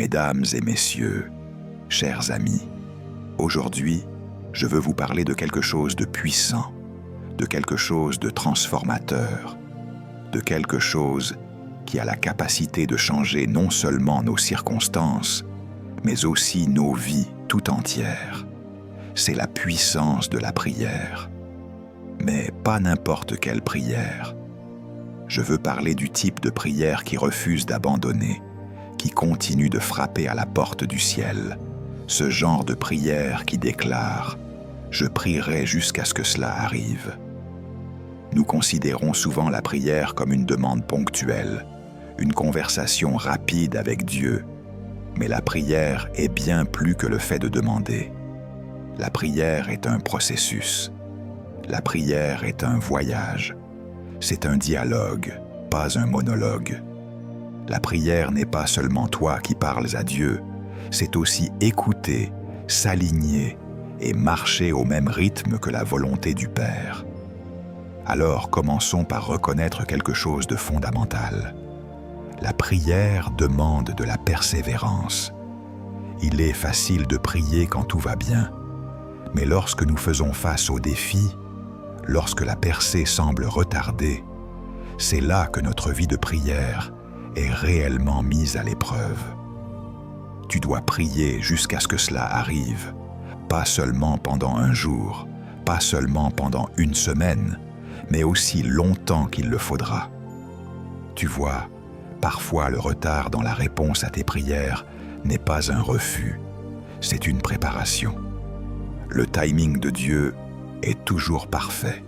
Mesdames et messieurs, chers amis, aujourd'hui, je veux vous parler de quelque chose de puissant, de quelque chose de transformateur, de quelque chose qui a la capacité de changer non seulement nos circonstances, mais aussi nos vies tout entières. C'est la puissance de la prière. Mais pas n'importe quelle prière. Je veux parler du type de prière qui refuse d'abandonner, qui continue de frapper à la porte du ciel. Ce genre de prière qui déclare « Je prierai jusqu'à ce que cela arrive ». Nous considérons souvent la prière comme une demande ponctuelle, une conversation rapide avec Dieu. Mais la prière est bien plus que le fait de demander. La prière est un processus. La prière est un voyage. C'est un dialogue, pas un monologue. La prière n'est pas seulement toi qui parles à Dieu, c'est aussi écouter, s'aligner et marcher au même rythme que la volonté du Père. Alors commençons par reconnaître quelque chose de fondamental. La prière demande de la persévérance. Il est facile de prier quand tout va bien, mais lorsque nous faisons face aux défis, lorsque la percée semble retardée, c'est là que notre vie de prière est réellement mise à l'épreuve. Tu dois prier jusqu'à ce que cela arrive, pas seulement pendant un jour, pas seulement pendant une semaine, mais aussi longtemps qu'il le faudra. Tu vois, parfois le retard dans la réponse à tes prières n'est pas un refus, c'est une préparation. Le timing de Dieu est toujours parfait,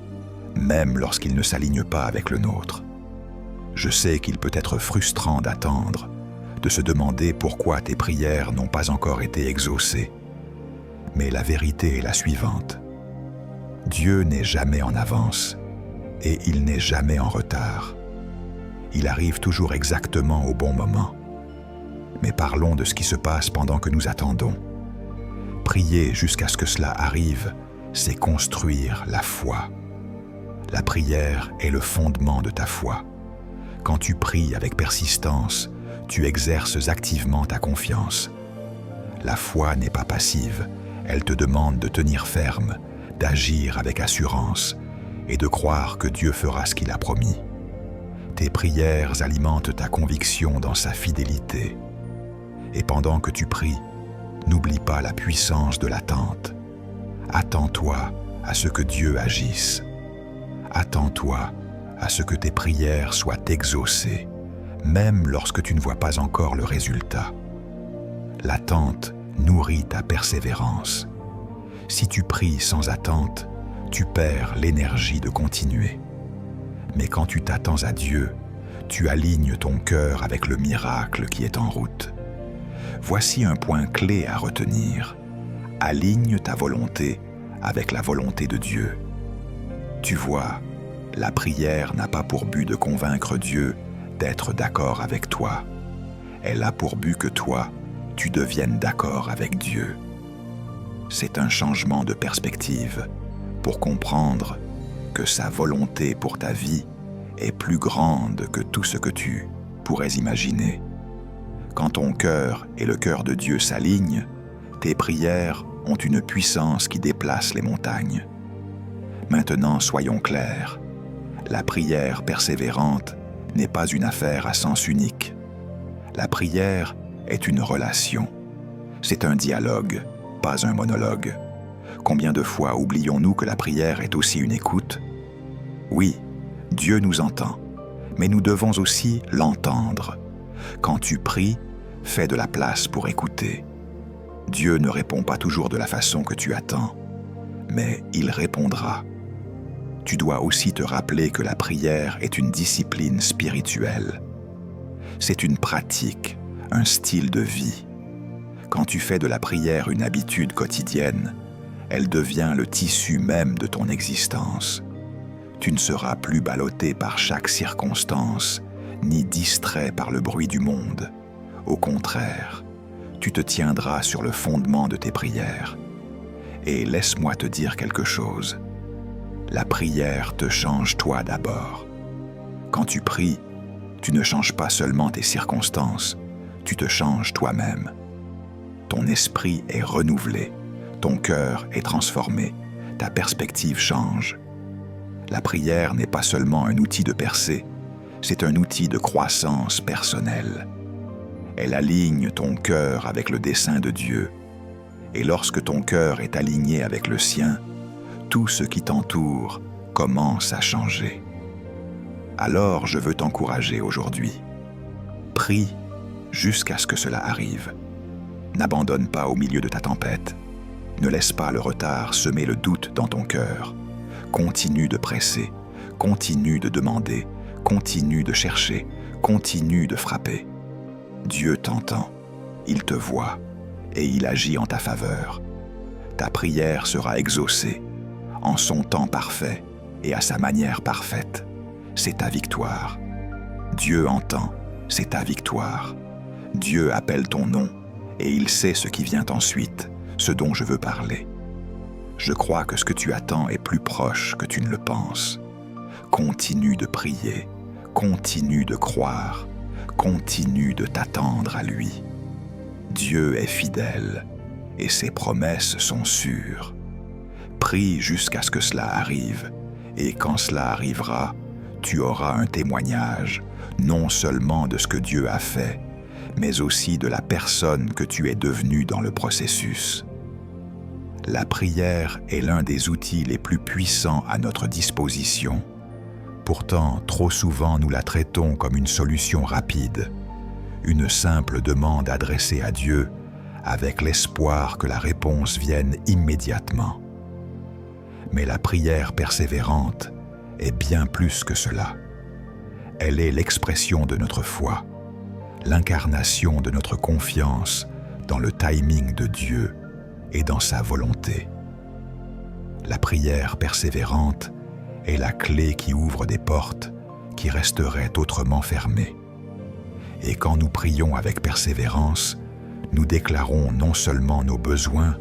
même lorsqu'il ne s'aligne pas avec le nôtre. Je sais qu'il peut être frustrant d'attendre, de se demander pourquoi tes prières n'ont pas encore été exaucées. Mais la vérité est la suivante. Dieu n'est jamais en avance et il n'est jamais en retard. Il arrive toujours exactement au bon moment. Mais parlons de ce qui se passe pendant que nous attendons. Prier jusqu'à ce que cela arrive, c'est construire la foi. La prière est le fondement de ta foi. Quand tu pries avec persistance, tu exerces activement ta confiance. La foi n'est pas passive, elle te demande de tenir ferme, d'agir avec assurance et de croire que Dieu fera ce qu'il a promis. Tes prières alimentent ta conviction dans sa fidélité. Et pendant que tu pries, n'oublie pas la puissance de l'attente. Attends-toi à ce que Dieu agisse. Attends-toi à ce que tes prières soient exaucées, même lorsque tu ne vois pas encore le résultat. L'attente nourrit ta persévérance. Si tu pries sans attente, tu perds l'énergie de continuer. Mais quand tu t'attends à Dieu, tu alignes ton cœur avec le miracle qui est en route. Voici un point clé à retenir. Aligne ta volonté avec la volonté de Dieu. Tu vois, la prière n'a pas pour but de convaincre Dieu d'être d'accord avec toi. Elle a pour but que toi, tu deviennes d'accord avec Dieu. C'est un changement de perspective pour comprendre que sa volonté pour ta vie est plus grande que tout ce que tu pourrais imaginer. Quand ton cœur et le cœur de Dieu s'alignent, tes prières ont une puissance qui déplace les montagnes. Maintenant, soyons clairs. La prière persévérante n'est pas une affaire à sens unique. La prière est une relation. C'est un dialogue, pas un monologue. Combien de fois oublions-nous que la prière est aussi une écoute? Oui, Dieu nous entend, mais nous devons aussi l'entendre. Quand tu pries, fais de la place pour écouter. Dieu ne répond pas toujours de la façon que tu attends, mais il répondra. Tu dois aussi te rappeler que la prière est une discipline spirituelle. C'est une pratique, un style de vie. Quand tu fais de la prière une habitude quotidienne, elle devient le tissu même de ton existence. Tu ne seras plus ballotté par chaque circonstance, ni distrait par le bruit du monde. Au contraire, tu te tiendras sur le fondement de tes prières. Et laisse-moi te dire quelque chose. La prière te change toi d'abord. Quand tu pries, tu ne changes pas seulement tes circonstances, tu te changes toi-même. Ton esprit est renouvelé, ton cœur est transformé, ta perspective change. La prière n'est pas seulement un outil de percée, c'est un outil de croissance personnelle. Elle aligne ton cœur avec le dessein de Dieu. Et lorsque ton cœur est aligné avec le sien, tout ce qui t'entoure commence à changer. Alors je veux t'encourager aujourd'hui. Prie jusqu'à ce que cela arrive. N'abandonne pas au milieu de ta tempête. Ne laisse pas le retard semer le doute dans ton cœur. Continue de presser, continue de demander, continue de chercher, continue de frapper. Dieu t'entend, il te voit et il agit en ta faveur. Ta prière sera exaucée, en son temps parfait et à sa manière parfaite. C'est ta victoire. Dieu entend, c'est ta victoire. Dieu appelle ton nom et il sait ce qui vient ensuite, ce dont je veux parler. Je crois que ce que tu attends est plus proche que tu ne le penses. Continue de prier, continue de croire, continue de t'attendre à lui. Dieu est fidèle et ses promesses sont sûres. Prie jusqu'à ce que cela arrive, et quand cela arrivera, tu auras un témoignage, non seulement de ce que Dieu a fait, mais aussi de la personne que tu es devenue dans le processus. La prière est l'un des outils les plus puissants à notre disposition. Pourtant, trop souvent, nous la traitons comme une solution rapide, une simple demande adressée à Dieu avec l'espoir que la réponse vienne immédiatement. Mais la prière persévérante est bien plus que cela. Elle est l'expression de notre foi, l'incarnation de notre confiance dans le timing de Dieu et dans sa volonté. La prière persévérante est la clé qui ouvre des portes qui resteraient autrement fermées. Et quand nous prions avec persévérance, nous déclarons non seulement nos besoins,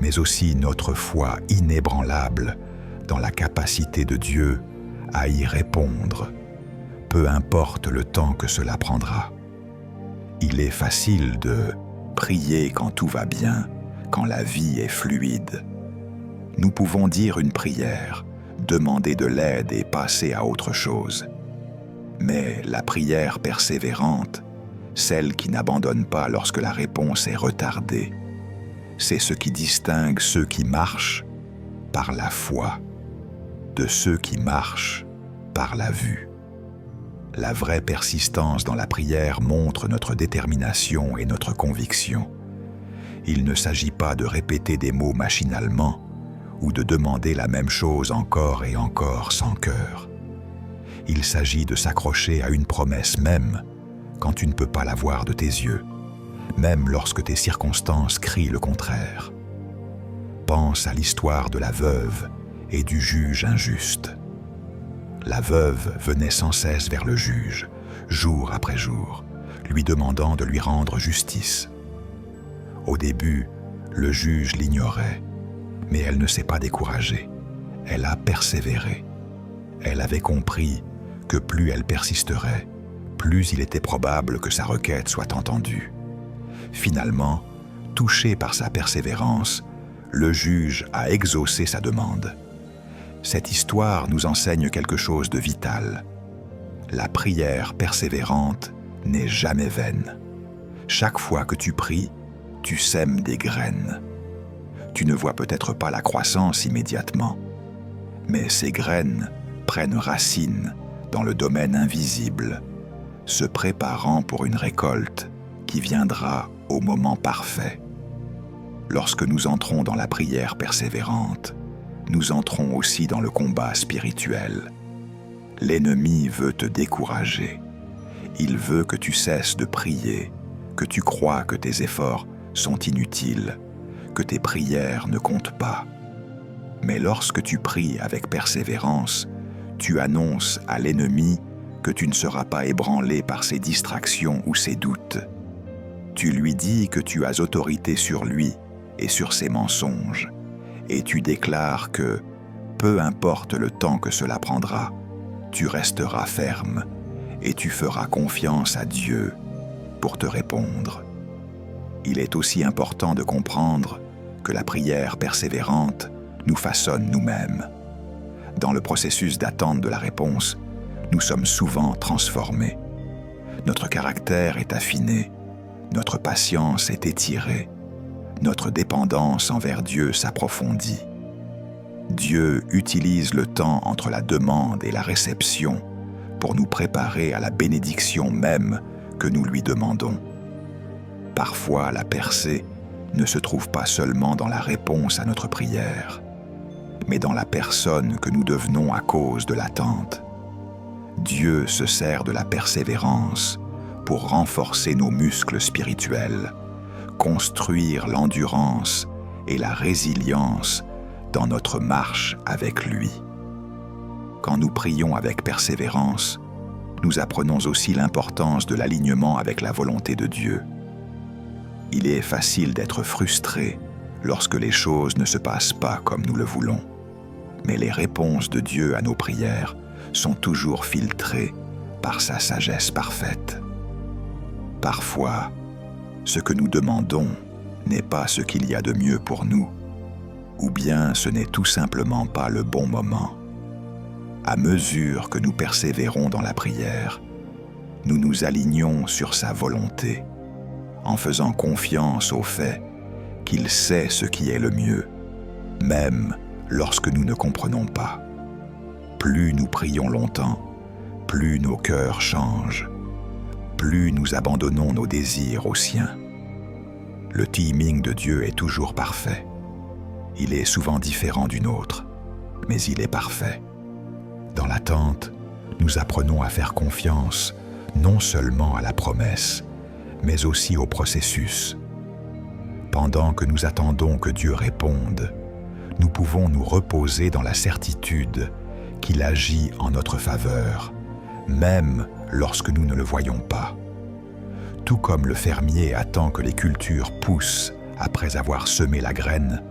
mais aussi notre foi inébranlable dans la capacité de Dieu à y répondre, peu importe le temps que cela prendra. Il est facile de prier quand tout va bien, quand la vie est fluide. Nous pouvons dire une prière, demander de l'aide et passer à autre chose. Mais la prière persévérante, celle qui n'abandonne pas lorsque la réponse est retardée, c'est ce qui distingue ceux qui marchent par la foi de ceux qui marchent par la vue. La vraie persistance dans la prière montre notre détermination et notre conviction. Il ne s'agit pas de répéter des mots machinalement ou de demander la même chose encore et encore sans cœur. Il s'agit de s'accrocher à une promesse même quand tu ne peux pas la voir de tes yeux, même lorsque tes circonstances crient le contraire. Pense à l'histoire de la veuve et du juge injuste. La veuve venait sans cesse vers le juge, jour après jour, lui demandant de lui rendre justice. Au début, le juge l'ignorait, mais elle ne s'est pas découragée. Elle a persévéré. Elle avait compris que plus elle persisterait, plus il était probable que sa requête soit entendue. Finalement, touché par sa persévérance, le juge a exaucé sa demande. Cette histoire nous enseigne quelque chose de vital. La prière persévérante n'est jamais vaine. Chaque fois que tu pries, tu sèmes des graines. Tu ne vois peut-être pas la croissance immédiatement, mais ces graines prennent racine dans le domaine invisible, se préparant pour une récolte qui viendra au moment parfait. Lorsque nous entrons dans la prière persévérante, nous entrons aussi dans le combat spirituel. L'ennemi veut te décourager. Il veut que tu cesses de prier, que tu crois que tes efforts sont inutiles, que tes prières ne comptent pas. Mais lorsque tu pries avec persévérance, tu annonces à l'ennemi que tu ne seras pas ébranlé par ses distractions ou ses doutes. Tu lui dis que tu as autorité sur lui et sur ses mensonges, et tu déclares que, peu importe le temps que cela prendra, tu resteras ferme et tu feras confiance à Dieu. pour te répondre. Il est aussi important de comprendre que la prière persévérante nous façonne nous-mêmes. Dans le processus d'attente de la réponse, nous sommes souvent transformés. Notre caractère est affiné, notre patience est étirée, notre dépendance envers Dieu s'approfondit. Dieu utilise le temps entre la demande et la réception pour nous préparer à la bénédiction même que nous lui demandons. Parfois, la percée ne se trouve pas seulement dans la réponse à notre prière, mais dans la personne que nous devenons à cause de l'attente. Dieu se sert de la persévérance pour renforcer nos muscles spirituels, construire l'endurance et la résilience dans notre marche avec lui. Quand nous prions avec persévérance, nous apprenons aussi l'importance de l'alignement avec la volonté de Dieu. Il est facile d'être frustré lorsque les choses ne se passent pas comme nous le voulons, mais les réponses de Dieu à nos prières sont toujours filtrées par sa sagesse parfaite. Parfois, ce que nous demandons n'est pas ce qu'il y a de mieux pour nous, ou bien ce n'est tout simplement pas le bon moment. À mesure que nous persévérons dans la prière, nous nous alignons sur sa volonté, en faisant confiance au fait qu'il sait ce qui est le mieux, même lorsque nous ne comprenons pas. Plus nous prions longtemps, plus nos cœurs changent, plus nous abandonnons nos désirs aux siens. Le timing de Dieu est toujours parfait. Il est souvent différent du nôtre, mais il est parfait. Dans l'attente, nous apprenons à faire confiance non seulement à la promesse, mais aussi au processus. Pendant que nous attendons que Dieu réponde, nous pouvons nous reposer dans la certitude qu'il agit en notre faveur, même lorsque nous ne le voyons pas. Tout comme le fermier attend que les cultures poussent après avoir semé la graine,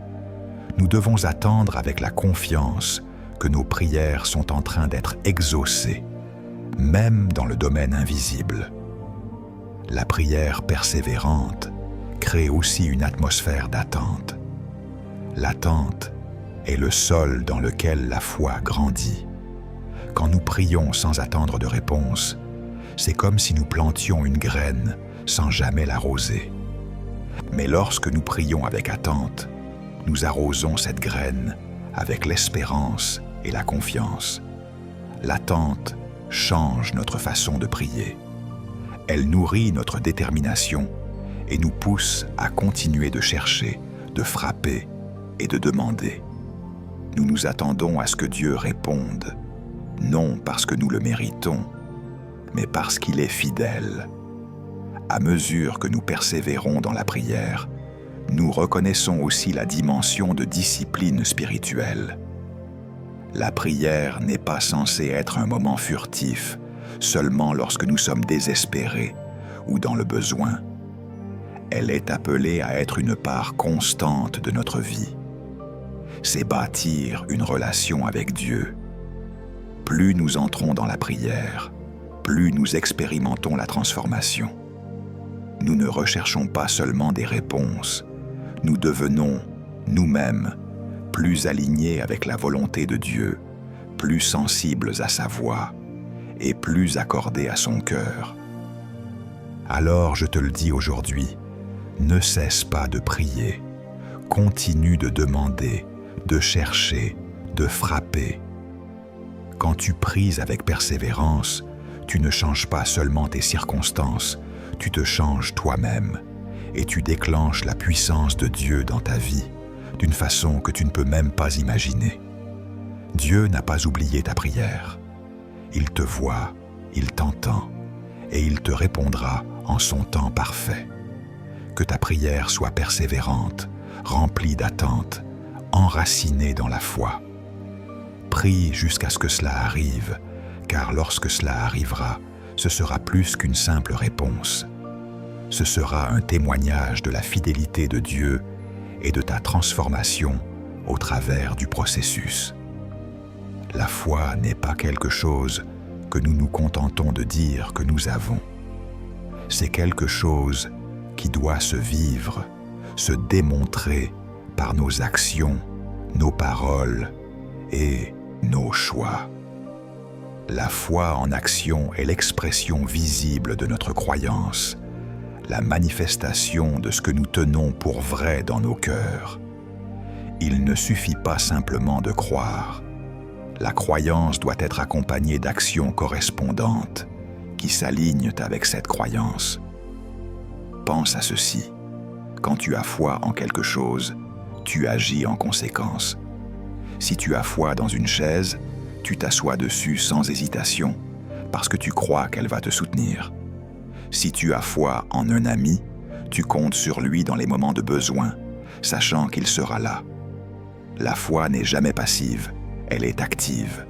nous devons attendre avec la confiance que nos prières sont en train d'être exaucées, même dans le domaine invisible. La prière persévérante crée aussi une atmosphère d'attente. L'attente est le sol dans lequel la foi grandit. Quand nous prions sans attendre de réponse, c'est comme si nous plantions une graine sans jamais l'arroser. Mais lorsque nous prions avec attente, nous arrosons cette graine avec l'espérance et la confiance. L'attente change notre façon de prier. Elle nourrit notre détermination et nous pousse à continuer de chercher, de frapper et de demander. Nous nous attendons à ce que Dieu réponde, non parce que nous le méritons, mais parce qu'il est fidèle. À mesure que nous persévérons dans la prière, nous reconnaissons aussi la dimension de discipline spirituelle. La prière n'est pas censée être un moment furtif, seulement lorsque nous sommes désespérés ou dans le besoin. Elle est appelée à être une part constante de notre vie. C'est bâtir une relation avec Dieu. Plus nous entrons dans la prière, plus nous expérimentons la transformation. Nous ne recherchons pas seulement des réponses, nous devenons, nous-mêmes, plus alignés avec la volonté de Dieu, plus sensibles à sa voix et plus accordés à son cœur. Alors je te le dis aujourd'hui, ne cesse pas de prier, continue de demander, de chercher, de frapper. Quand tu pries avec persévérance, tu ne changes pas seulement tes circonstances, tu te changes toi-même et tu déclenches la puissance de Dieu dans ta vie d'une façon que tu ne peux même pas imaginer. Dieu n'a pas oublié ta prière. Il te voit, il t'entend et il te répondra en son temps parfait. Que ta prière soit persévérante, remplie d'attente, enracinée dans la foi. Prie jusqu'à ce que cela arrive, car lorsque cela arrivera, ce sera plus qu'une simple réponse. Ce sera un témoignage de la fidélité de Dieu et de ta transformation au travers du processus. La foi n'est pas quelque chose que nous nous contentons de dire que nous avons. C'est quelque chose qui doit se vivre, se démontrer par nos actions, nos paroles et nos choix. La foi en action est l'expression visible de notre croyance, la manifestation de ce que nous tenons pour vrai dans nos cœurs. Il ne suffit pas simplement de croire. La croyance doit être accompagnée d'actions correspondantes qui s'alignent avec cette croyance. Pense à ceci. Quand tu as foi en quelque chose, tu agis en conséquence. Si tu as foi dans une chaise, tu t'assois dessus sans hésitation parce que tu crois qu'elle va te soutenir. Si tu as foi en un ami, tu comptes sur lui dans les moments de besoin, sachant qu'il sera là. La foi n'est jamais passive, elle est active.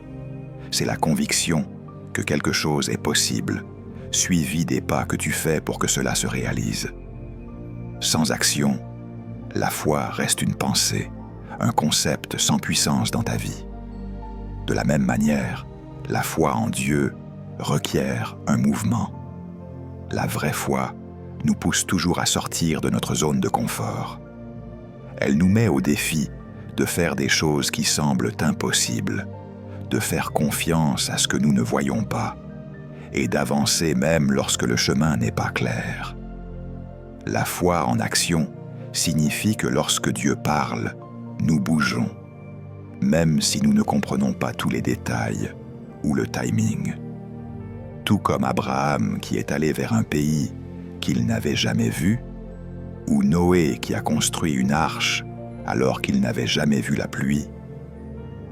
C'est la conviction que quelque chose est possible, suivi des pas que tu fais pour que cela se réalise. Sans action, la foi reste une pensée, un concept sans puissance dans ta vie. De la même manière, la foi en Dieu requiert un mouvement. La vraie foi nous pousse toujours à sortir de notre zone de confort. Elle nous met au défi de faire des choses qui semblent impossibles, de faire confiance à ce que nous ne voyons pas, et d'avancer même lorsque le chemin n'est pas clair. La foi en action signifie que lorsque Dieu parle, nous bougeons, même si nous ne comprenons pas tous les détails ou le timing. Tout comme Abraham qui est allé vers un pays qu'il n'avait jamais vu, ou Noé qui a construit une arche alors qu'il n'avait jamais vu la pluie,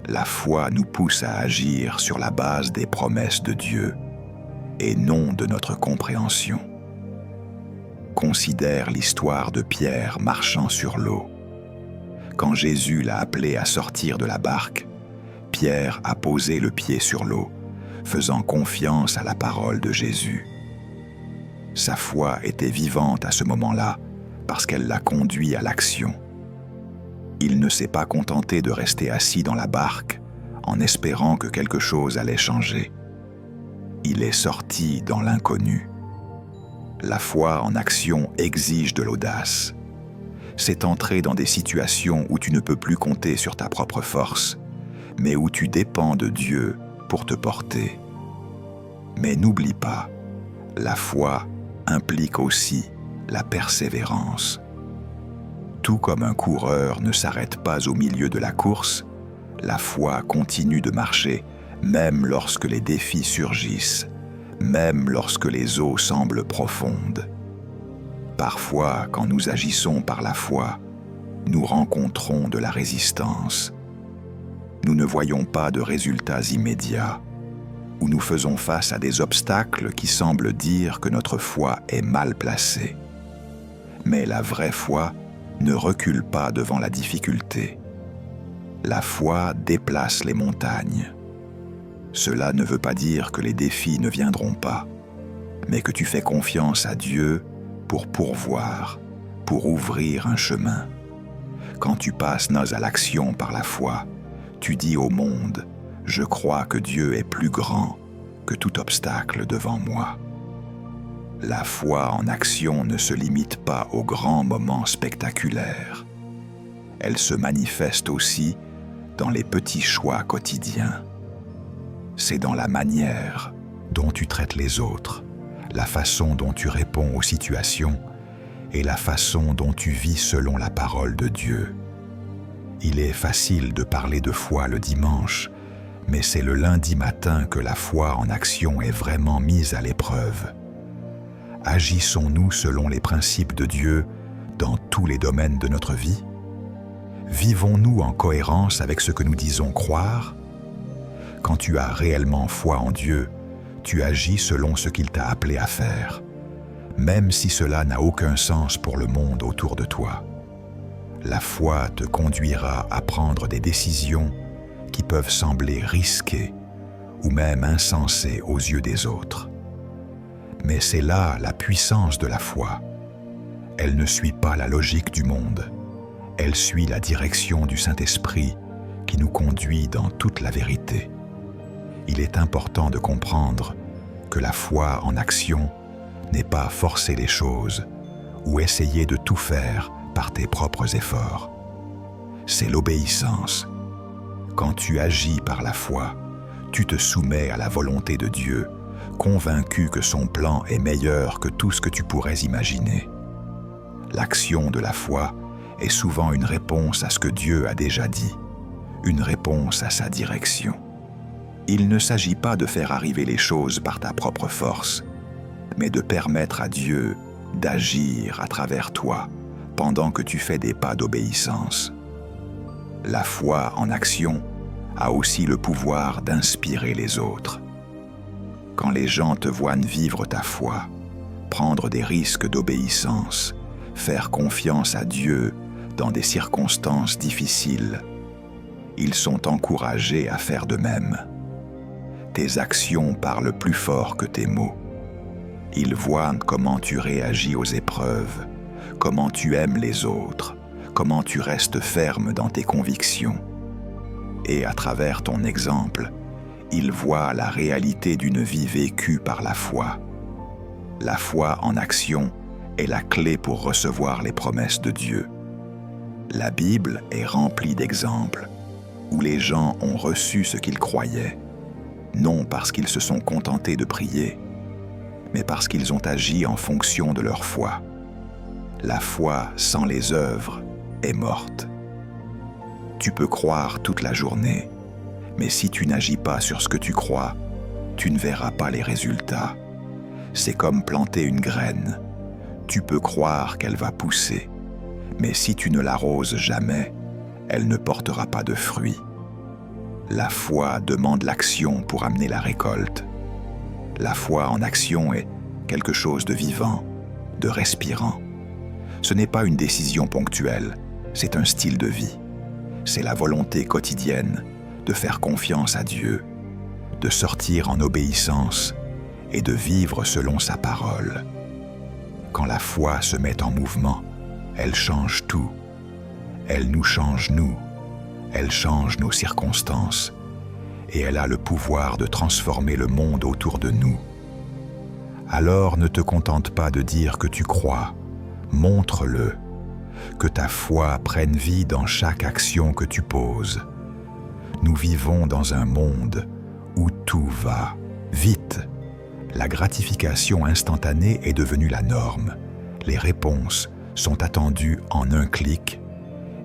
la foi nous pousse à agir sur la base des promesses de Dieu et non de notre compréhension. Considère l'histoire de Pierre marchant sur l'eau. Quand Jésus l'a appelé à sortir de la barque, Pierre a posé le pied sur l'eau, faisant confiance à la parole de Jésus. Sa foi était vivante à ce moment-là parce qu'elle l'a conduit à l'action. Il ne s'est pas contenté de rester assis dans la barque en espérant que quelque chose allait changer. Il est sorti dans l'inconnu. La foi en action exige de l'audace. C'est entrer dans des situations où tu ne peux plus compter sur ta propre force, mais où tu dépends de Dieu pour te porter. Mais n'oublie pas, la foi implique aussi la persévérance. Tout comme un coureur ne s'arrête pas au milieu de la course, la foi continue de marcher même lorsque les défis surgissent, même lorsque les eaux semblent profondes. Parfois, quand nous agissons par la foi, nous rencontrons de la résistance. Nous ne voyons pas de résultats immédiats, ou nous faisons face à des obstacles qui semblent dire que notre foi est mal placée. Mais la vraie foi ne recule pas devant la difficulté. La foi déplace les montagnes. Cela ne veut pas dire que les défis ne viendront pas, mais que tu fais confiance à Dieu pour pourvoir, pour ouvrir un chemin. Quand tu passes à l'action par la foi, tu dis au monde, « Je crois que Dieu est plus grand que tout obstacle devant moi. » La foi en action ne se limite pas aux grands moments spectaculaires. Elle se manifeste aussi dans les petits choix quotidiens. C'est dans la manière dont tu traites les autres, la façon dont tu réponds aux situations et la façon dont tu vis selon la parole de Dieu. Il est facile de parler de foi le dimanche, mais c'est le lundi matin que la foi en action est vraiment mise à l'épreuve. Agissons-nous selon les principes de Dieu dans tous les domaines de notre vie? Vivons-nous en cohérence avec ce que nous disons croire? Quand tu as réellement foi en Dieu, tu agis selon ce qu'il t'a appelé à faire, même si cela n'a aucun sens pour le monde autour de toi. La foi te conduira à prendre des décisions qui peuvent sembler risquées ou même insensées aux yeux des autres. Mais c'est là la puissance de la foi. Elle ne suit pas la logique du monde. Elle suit la direction du Saint-Esprit qui nous conduit dans toute la vérité. Il est important de comprendre que la foi en action n'est pas forcer les choses ou essayer de tout faire par tes propres efforts. C'est l'obéissance. Quand tu agis par la foi, tu te soumets à la volonté de Dieu, convaincu que son plan est meilleur que tout ce que tu pourrais imaginer. L'action de la foi est souvent une réponse à ce que Dieu a déjà dit, une réponse à sa direction. Il ne s'agit pas de faire arriver les choses par ta propre force, mais de permettre à Dieu d'agir à travers toi pendant que tu fais des pas d'obéissance. La foi en action a aussi le pouvoir d'inspirer les autres. Quand les gens te voient vivre ta foi, prendre des risques d'obéissance, faire confiance à Dieu dans des circonstances difficiles, ils sont encouragés à faire de même. Tes actions parlent plus fort que tes mots. Ils voient comment tu réagis aux épreuves, comment tu aimes les autres, comment tu restes ferme dans tes convictions. Et à travers ton exemple, ils voient la réalité d'une vie vécue par la foi. La foi en action est la clé pour recevoir les promesses de Dieu. La Bible est remplie d'exemples où les gens ont reçu ce qu'ils croyaient, non parce qu'ils se sont contentés de prier, mais parce qu'ils ont agi en fonction de leur foi. La foi sans les œuvres est morte. Tu peux croire toute la journée, mais si tu n'agis pas sur ce que tu crois, tu ne verras pas les résultats. C'est comme planter une graine. Tu peux croire qu'elle va pousser, mais si tu ne l'arroses jamais, elle ne portera pas de fruits. La foi demande l'action pour amener la récolte. La foi en action est quelque chose de vivant, de respirant. Ce n'est pas une décision ponctuelle, c'est un style de vie. C'est la volonté quotidienne de faire confiance à Dieu, de sortir en obéissance et de vivre selon sa parole. Quand la foi se met en mouvement, elle change tout. Elle nous change nous, elle change nos circonstances et elle a le pouvoir de transformer le monde autour de nous. Alors ne te contente pas de dire que tu crois, montre-le, que ta foi prenne vie dans chaque action que tu poses. Nous vivons dans un monde où tout va vite. La gratification instantanée est devenue la norme. Les réponses sont attendues en un clic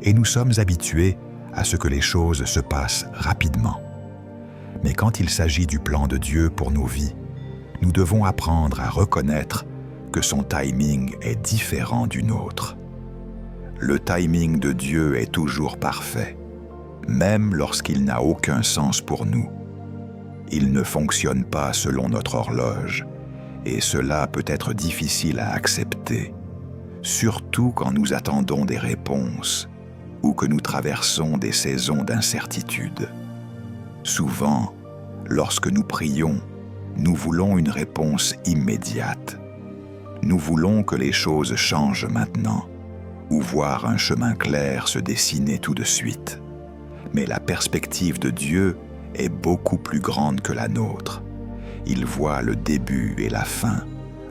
et nous sommes habitués à ce que les choses se passent rapidement. Mais quand il s'agit du plan de Dieu pour nos vies, nous devons apprendre à reconnaître que son timing est différent du nôtre. Le timing de Dieu est toujours parfait, même lorsqu'il n'a aucun sens pour nous. Il ne fonctionne pas selon notre horloge, et cela peut être difficile à accepter, surtout quand nous attendons des réponses ou que nous traversons des saisons d'incertitude. Souvent, lorsque nous prions, nous voulons une réponse immédiate. Nous voulons que les choses changent maintenant, ou voir un chemin clair se dessiner tout de suite. Mais la perspective de Dieu est beaucoup plus grande que la nôtre. Il voit le début et la fin,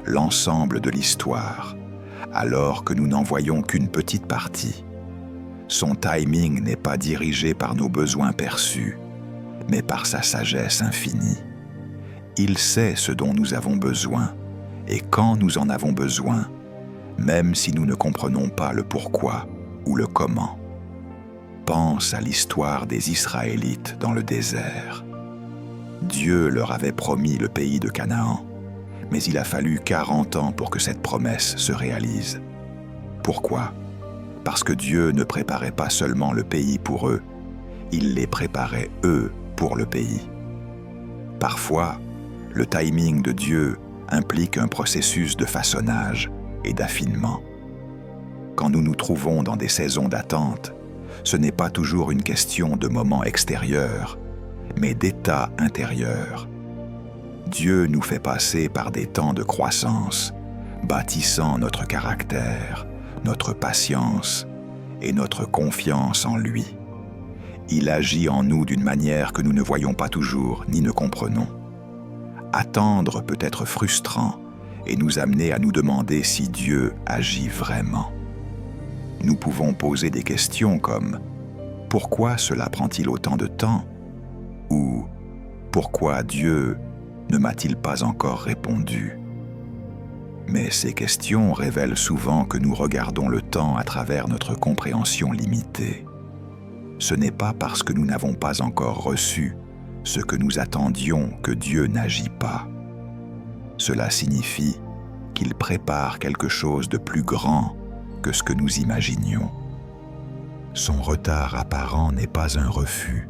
l'ensemble de l'histoire, alors que nous n'en voyons qu'une petite partie. Son timing n'est pas dirigé par nos besoins perçus, mais par sa sagesse infinie. Il sait ce dont nous avons besoin, et quand nous en avons besoin, même si nous ne comprenons pas le pourquoi ou le comment. Pense à l'histoire des Israélites dans le désert. Dieu leur avait promis le pays de Canaan, mais il a fallu 40 ans pour que cette promesse se réalise. Pourquoi ? Parce que Dieu ne préparait pas seulement le pays pour eux, il les préparait eux pour le pays. Parfois, le timing de Dieu implique un processus de façonnage et d'affinement. Quand nous nous trouvons dans des saisons d'attente, ce n'est pas toujours une question de moments extérieurs, mais d'état intérieur. Dieu nous fait passer par des temps de croissance, bâtissant notre caractère, notre patience et notre confiance en lui. Il agit en nous d'une manière que nous ne voyons pas toujours ni ne comprenons. Attendre peut être frustrant et nous amener à nous demander si Dieu agit vraiment. Nous pouvons poser des questions comme « Pourquoi cela prend-il autant de temps ?» ou « Pourquoi Dieu ne m'a-t-il pas encore répondu ?» Mais ces questions révèlent souvent que nous regardons le temps à travers notre compréhension limitée. Ce n'est pas parce que nous n'avons pas encore reçu ce que nous attendions que Dieu n'agit pas. Cela signifie qu'il prépare quelque chose de plus grand que ce que nous imaginions. Son retard apparent n'est pas un refus,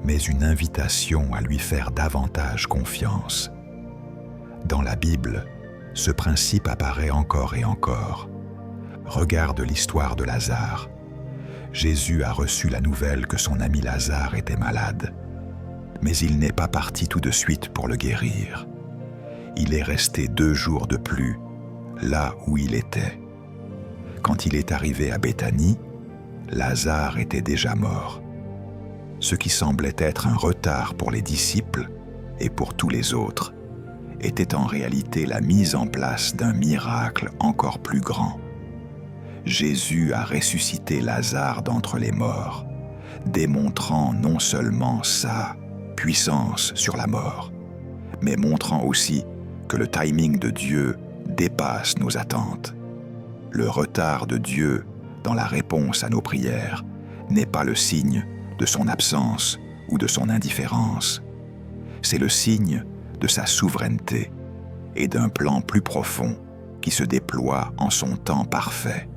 mais une invitation à lui faire davantage confiance. Dans la Bible, ce principe apparaît encore et encore. Regarde l'histoire de Lazare. Jésus a reçu la nouvelle que son ami Lazare était malade, mais il n'est pas parti tout de suite pour le guérir. Il est resté 2 jours de plus, là où il était. Quand il est arrivé à Béthanie, Lazare était déjà mort. Ce qui semblait être un retard pour les disciples et pour tous les autres était en réalité la mise en place d'un miracle encore plus grand. Jésus a ressuscité Lazare d'entre les morts, démontrant non seulement sa puissance sur la mort, mais montrant aussi que le timing de Dieu dépasse nos attentes. Le retard de Dieu dans la réponse à nos prières n'est pas le signe de son absence ou de son indifférence. C'est le signe de sa souveraineté et d'un plan plus profond qui se déploie en son temps parfait.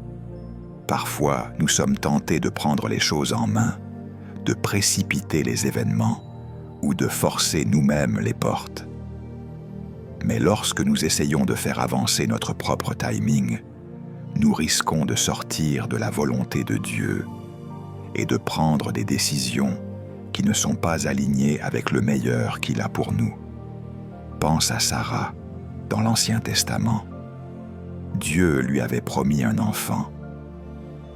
Parfois, nous sommes tentés de prendre les choses en main, de précipiter les événements ou de forcer nous-mêmes les portes. Mais lorsque nous essayons de faire avancer notre propre timing, nous risquons de sortir de la volonté de Dieu et de prendre des décisions qui ne sont pas alignées avec le meilleur qu'il a pour nous. Pense à Sarah, dans l'Ancien Testament. Dieu lui avait promis un enfant,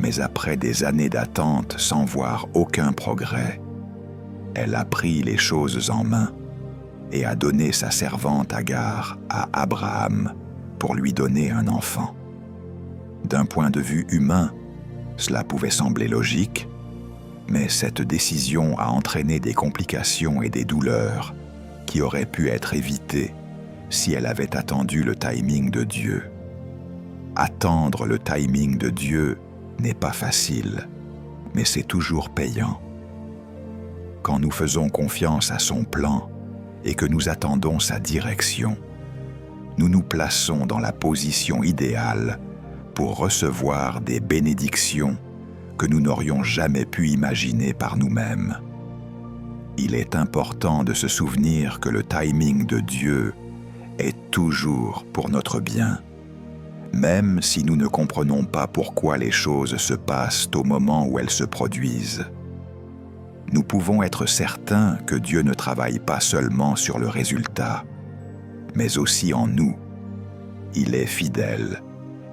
mais après des années d'attente sans voir aucun progrès, elle a pris les choses en main et a donné sa servante Agar à Abraham pour lui donner un enfant. D'un point de vue humain, cela pouvait sembler logique, mais cette décision a entraîné des complications et des douleurs qui auraient pu être évitées si elle avait attendu le timing de Dieu. Attendre le timing de Dieu n'est pas facile, mais c'est toujours payant. Quand nous faisons confiance à son plan et que nous attendons sa direction, nous nous plaçons dans la position idéale pour recevoir des bénédictions que nous n'aurions jamais pu imaginer par nous-mêmes. Il est important de se souvenir que le timing de Dieu est toujours pour notre bien, même si nous ne comprenons pas pourquoi les choses se passent au moment où elles se produisent. Nous pouvons être certains que Dieu ne travaille pas seulement sur le résultat, mais aussi en nous. Il est fidèle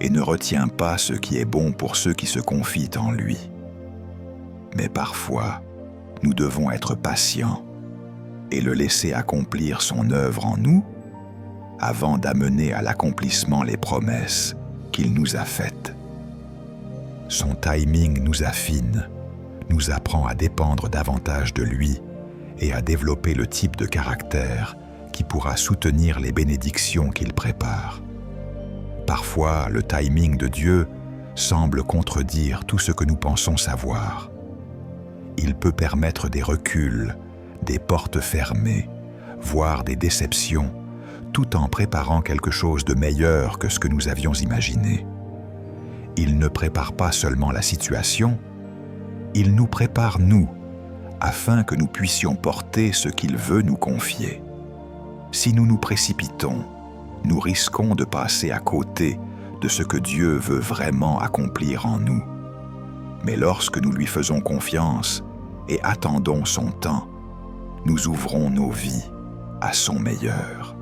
et ne retient pas ce qui est bon pour ceux qui se confient en lui. Mais parfois, nous devons être patients et le laisser accomplir son œuvre en nous avant d'amener à l'accomplissement les promesses qu'il nous a faites. Son timing nous affine, nous apprend à dépendre davantage de lui et à développer le type de caractère qui pourra soutenir les bénédictions qu'il prépare. Parfois, le timing de Dieu semble contredire tout ce que nous pensons savoir. Il peut permettre des reculs, des portes fermées, voire des déceptions, tout en préparant quelque chose de meilleur que ce que nous avions imaginé. Il ne prépare pas seulement la situation, il nous prépare nous, afin que nous puissions porter ce qu'il veut nous confier. Si nous nous précipitons, nous risquons de passer à côté de ce que Dieu veut vraiment accomplir en nous. Mais lorsque nous lui faisons confiance et attendons son temps, nous ouvrons nos vies à son meilleur.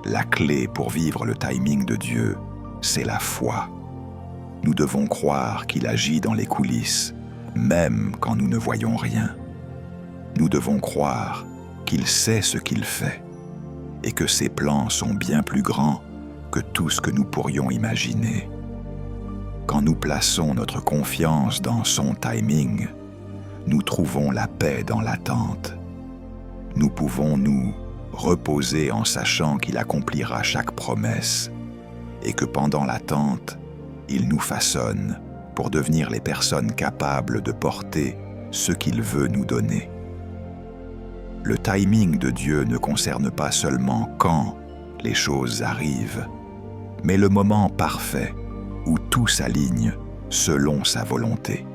La clé pour vivre le timing de Dieu, c'est la foi. Nous devons croire qu'il agit dans les coulisses, même quand nous ne voyons rien. Nous devons croire qu'il sait ce qu'il fait et que ses plans sont bien plus grands que tout ce que nous pourrions imaginer. Quand nous plaçons notre confiance dans son timing, nous trouvons la paix dans l'attente. Nous pouvons nous reposer en sachant qu'il accomplira chaque promesse et que pendant l'attente, il nous façonne pour devenir les personnes capables de porter ce qu'il veut nous donner. Le timing de Dieu ne concerne pas seulement quand les choses arrivent, mais le moment parfait où tout s'aligne selon sa volonté.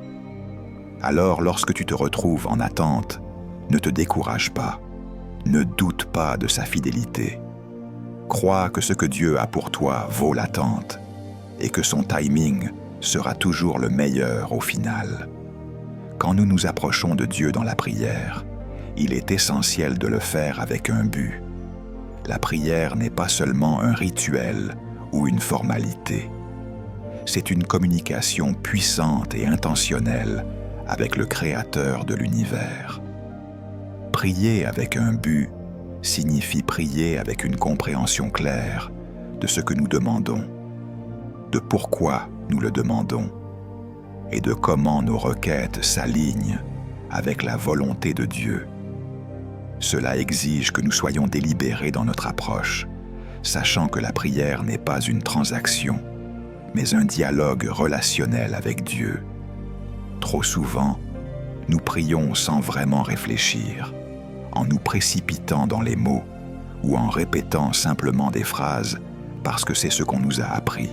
Alors, lorsque tu te retrouves en attente, ne te décourage pas, ne doute pas de sa fidélité. Crois que ce que Dieu a pour toi vaut l'attente et que son timing sera toujours le meilleur au final. Quand nous nous approchons de Dieu dans la prière, il est essentiel de le faire avec un but. La prière n'est pas seulement un rituel ou une formalité. C'est une communication puissante et intentionnelle avec le Créateur de l'univers. Prier avec un but signifie prier avec une compréhension claire de ce que nous demandons, de pourquoi nous le demandons et de comment nos requêtes s'alignent avec la volonté de Dieu. Cela exige que nous soyons délibérés dans notre approche, sachant que la prière n'est pas une transaction, mais un dialogue relationnel avec Dieu. Trop souvent, nous prions sans vraiment réfléchir, en nous précipitant dans les mots ou en répétant simplement des phrases parce que c'est ce qu'on nous a appris.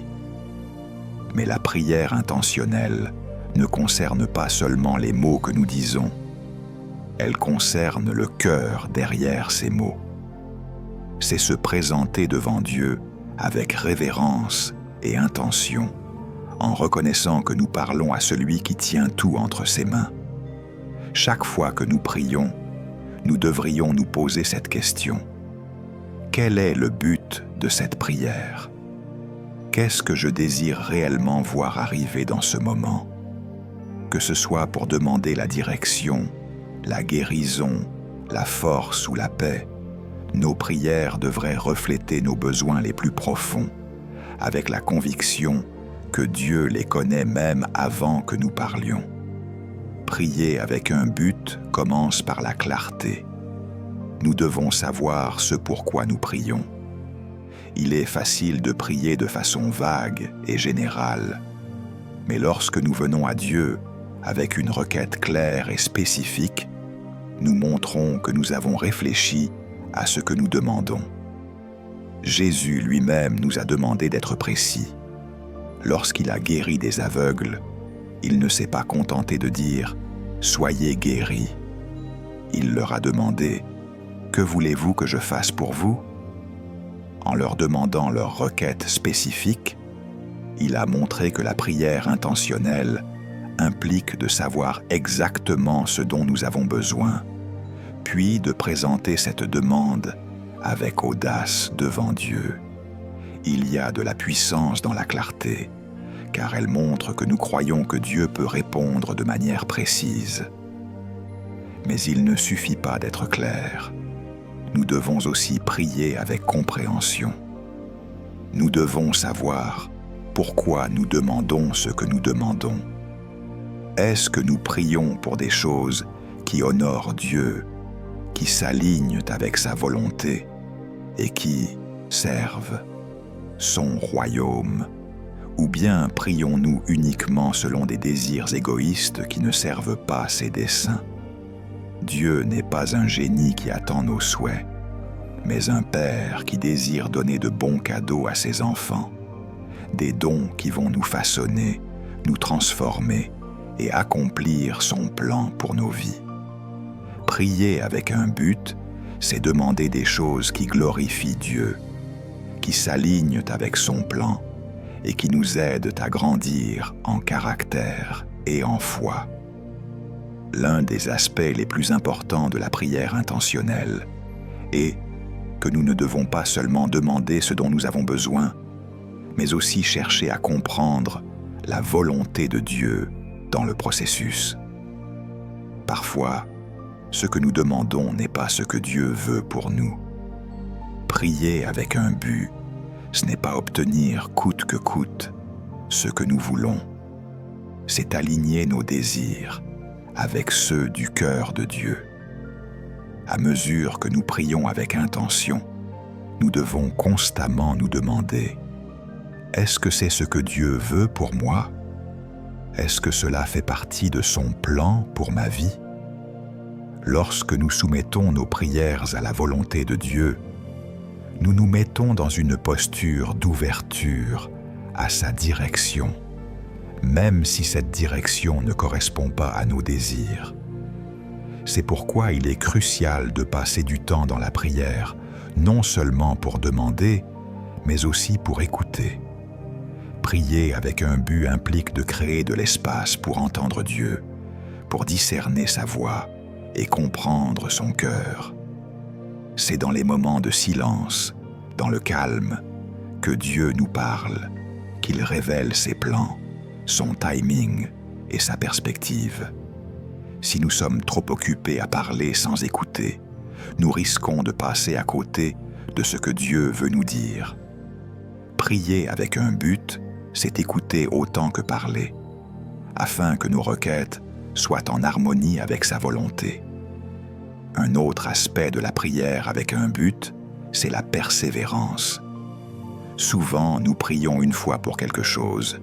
Mais la prière intentionnelle ne concerne pas seulement les mots que nous disons, elle concerne le cœur derrière ces mots. C'est se présenter devant Dieu avec révérence et intention, en reconnaissant que nous parlons à celui qui tient tout entre ses mains. Chaque fois que nous prions, nous devrions nous poser cette question. Quel est le but de cette prière? Qu'est-ce que je désire réellement voir arriver dans ce moment? Que ce soit pour demander la direction, la guérison, la force ou la paix, nos prières devraient refléter nos besoins les plus profonds, avec la conviction que Dieu les connaît même avant que nous parlions. Prier avec un but commence par la clarté. Nous devons savoir ce pourquoi nous prions. Il est facile de prier de façon vague et générale, mais lorsque nous venons à Dieu avec une requête claire et spécifique, nous montrons que nous avons réfléchi à ce que nous demandons. Jésus lui-même nous a demandé d'être précis. Lorsqu'il a guéri des aveugles, il ne s'est pas contenté de dire « Soyez guéris ». Il leur a demandé « Que voulez-vous que je fasse pour vous ?» En leur demandant leur requête spécifique, il a montré que la prière intentionnelle implique de savoir exactement ce dont nous avons besoin, puis de présenter cette demande avec audace devant Dieu. Il y a de la puissance dans la clarté, car elle montre que nous croyons que Dieu peut répondre de manière précise. Mais il ne suffit pas d'être clair. Nous devons aussi prier avec compréhension. Nous devons savoir pourquoi nous demandons ce que nous demandons. Est-ce que nous prions pour des choses qui honorent Dieu, qui s'alignent avec sa volonté et qui servent son royaume? Ou bien prions-nous uniquement selon des désirs égoïstes qui ne servent pas ses desseins? Dieu n'est pas un génie qui attend nos souhaits, mais un Père qui désire donner de bons cadeaux à ses enfants, des dons qui vont nous façonner, nous transformer et accomplir son plan pour nos vies. Prier avec un but, c'est demander des choses qui glorifient Dieu, qui s'alignent avec son plan et qui nous aident à grandir en caractère et en foi. L'un des aspects les plus importants de la prière intentionnelle est que nous ne devons pas seulement demander ce dont nous avons besoin, mais aussi chercher à comprendre la volonté de Dieu dans le processus. Parfois, ce que nous demandons n'est pas ce que Dieu veut pour nous. Prier avec un but, ce n'est pas obtenir coûte que coûte ce que nous voulons, c'est aligner nos désirs avec ceux du cœur de Dieu. À mesure que nous prions avec intention, nous devons constamment nous demander: est-ce que c'est ce que Dieu veut pour moi? Est-ce que cela fait partie de son plan pour ma vie? Lorsque nous soumettons nos prières à la volonté de Dieu, nous nous mettons dans une posture d'ouverture à sa direction, même si cette direction ne correspond pas à nos désirs. C'est pourquoi il est crucial de passer du temps dans la prière, non seulement pour demander, mais aussi pour écouter. Prier avec un but implique de créer de l'espace pour entendre Dieu, pour discerner sa voix et comprendre son cœur. C'est dans les moments de silence, dans le calme, que Dieu nous parle, qu'il révèle ses plans, son timing et sa perspective. Si nous sommes trop occupés à parler sans écouter, nous risquons de passer à côté de ce que Dieu veut nous dire. Prier avec un but, c'est écouter autant que parler, afin que nos requêtes soient en harmonie avec sa volonté. Un autre aspect de la prière avec un but, c'est la persévérance. Souvent, nous prions une fois pour quelque chose,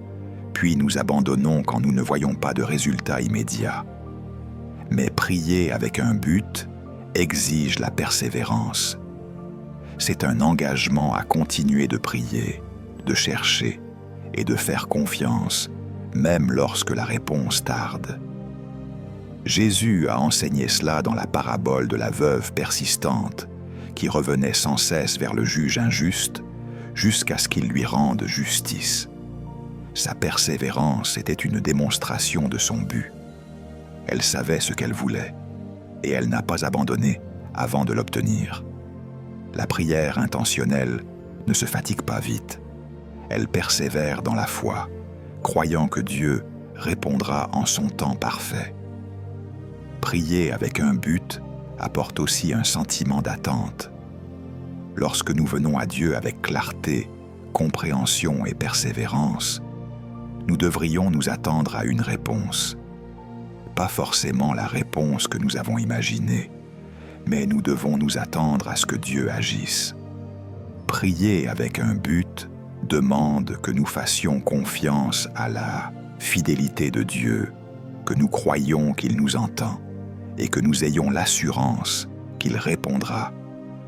puis nous abandonnons quand nous ne voyons pas de résultat immédiat. Mais prier avec un but exige la persévérance. C'est un engagement à continuer de prier, de chercher et de faire confiance, même lorsque la réponse tarde. Jésus a enseigné cela dans la parabole de la veuve persistante, qui revenait sans cesse vers le juge injuste, jusqu'à ce qu'il lui rende justice. Sa persévérance était une démonstration de son but. Elle savait ce qu'elle voulait, et elle n'a pas abandonné avant de l'obtenir. La prière intentionnelle ne se fatigue pas vite. Elle persévère dans la foi, croyant que Dieu répondra en son temps parfait. Prier avec un but apporte aussi un sentiment d'attente. Lorsque nous venons à Dieu avec clarté, compréhension et persévérance, nous devrions nous attendre à une réponse. Pas forcément la réponse que nous avons imaginée, mais nous devons nous attendre à ce que Dieu agisse. Prier avec un but demande que nous fassions confiance à la fidélité de Dieu, que nous croyions qu'il nous entend et que nous ayons l'assurance qu'il répondra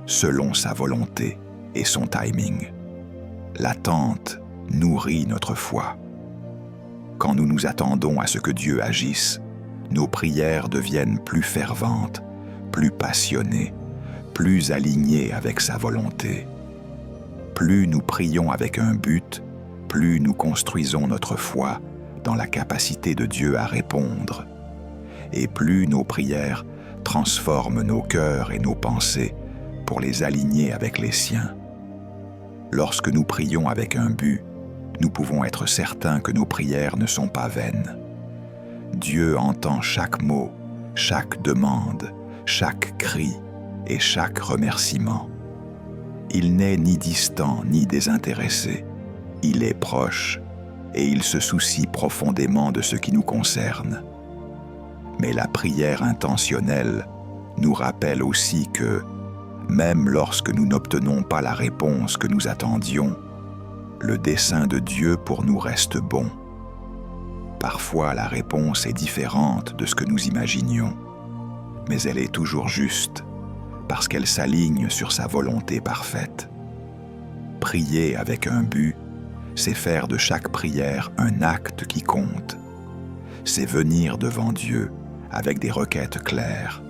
selon sa volonté et son timing. L'attente nourrit notre foi. Quand nous nous attendons à ce que Dieu agisse, nos prières deviennent plus ferventes, plus passionnées, plus alignées avec sa volonté. Plus nous prions avec un but, plus nous construisons notre foi dans la capacité de Dieu à répondre. Et plus nos prières transforment nos cœurs et nos pensées pour les aligner avec les siens. Lorsque nous prions avec un but, nous pouvons être certains que nos prières ne sont pas vaines. Dieu entend chaque mot, chaque demande, chaque cri et chaque remerciement. Il n'est ni distant ni désintéressé. Il est proche et il se soucie profondément de ce qui nous concerne. Mais la prière intentionnelle nous rappelle aussi que, même lorsque nous n'obtenons pas la réponse que nous attendions, le dessein de Dieu pour nous reste bon. Parfois, la réponse est différente de ce que nous imaginions, mais elle est toujours juste, parce qu'elle s'aligne sur sa volonté parfaite. Prier avec un but, c'est faire de chaque prière un acte qui compte. C'est venir devant Dieu avec des requêtes claires,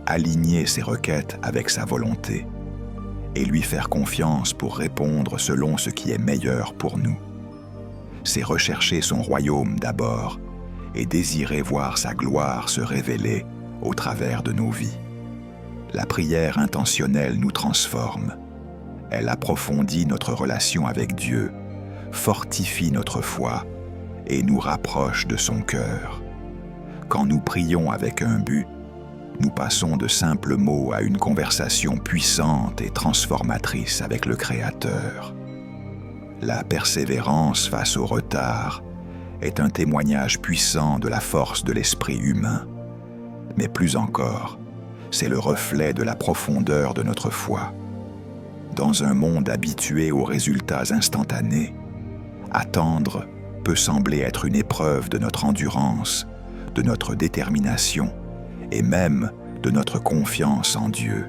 aligner ses requêtes avec sa volonté et lui faire confiance pour répondre selon ce qui est meilleur pour nous. C'est rechercher son royaume d'abord et désirer voir sa gloire se révéler au travers de nos vies. La prière intentionnelle nous transforme. Elle approfondit notre relation avec Dieu, fortifie notre foi et nous rapproche de son cœur. Quand nous prions avec un but, nous passons de simples mots à une conversation puissante et transformatrice avec le Créateur. La persévérance face au retard est un témoignage puissant de la force de l'esprit humain. Mais plus encore, c'est le reflet de la profondeur de notre foi. Dans un monde habitué aux résultats instantanés, attendre peut sembler être une épreuve de notre endurance, de notre détermination et même de notre confiance en Dieu.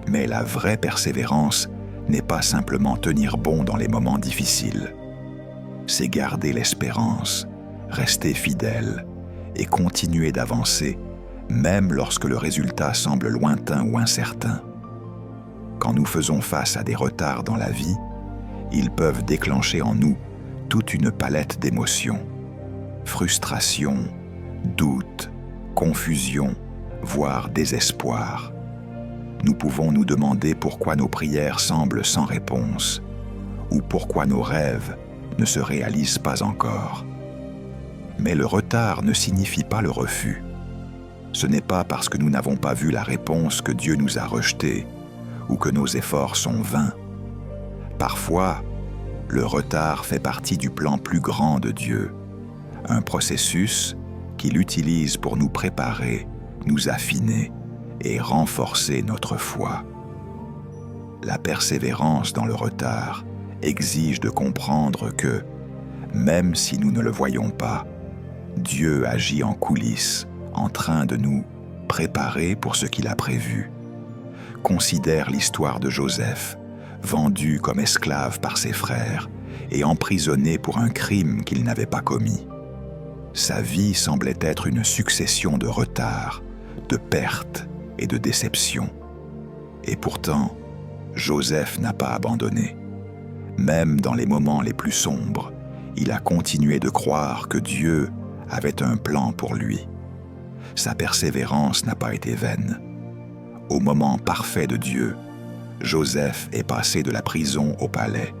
Mais la vraie persévérance n'est pas simplement tenir bon dans les moments difficiles. C'est garder l'espérance, rester fidèle et continuer d'avancer, même lorsque le résultat semble lointain ou incertain. Quand nous faisons face à des retards dans la vie, ils peuvent déclencher en nous toute une palette d'émotions. Frustration, doute, confusion, voire désespoir. Nous pouvons nous demander pourquoi nos prières semblent sans réponse, ou pourquoi nos rêves ne se réalisent pas encore. Mais le retard ne signifie pas le refus. Ce n'est pas parce que nous n'avons pas vu la réponse que Dieu nous a rejetés ou que nos efforts sont vains. Parfois, le retard fait partie du plan plus grand de Dieu, un processus qu'il utilise pour nous préparer, nous affiner et renforcer notre foi. La persévérance dans le retard exige de comprendre que, même si nous ne le voyons pas, Dieu agit en coulisses, en train de nous préparer pour ce qu'il a prévu. Considère l'histoire de Joseph, vendu comme esclave par ses frères et emprisonné pour un crime qu'il n'avait pas commis. Sa vie semblait être une succession de retards, de pertes et de déceptions. Et pourtant, Joseph n'a pas abandonné. Même dans les moments les plus sombres, il a continué de croire que Dieu avait un plan pour lui. Sa persévérance n'a pas été vaine. Au moment parfait de Dieu, Joseph est passé de la prison au palais,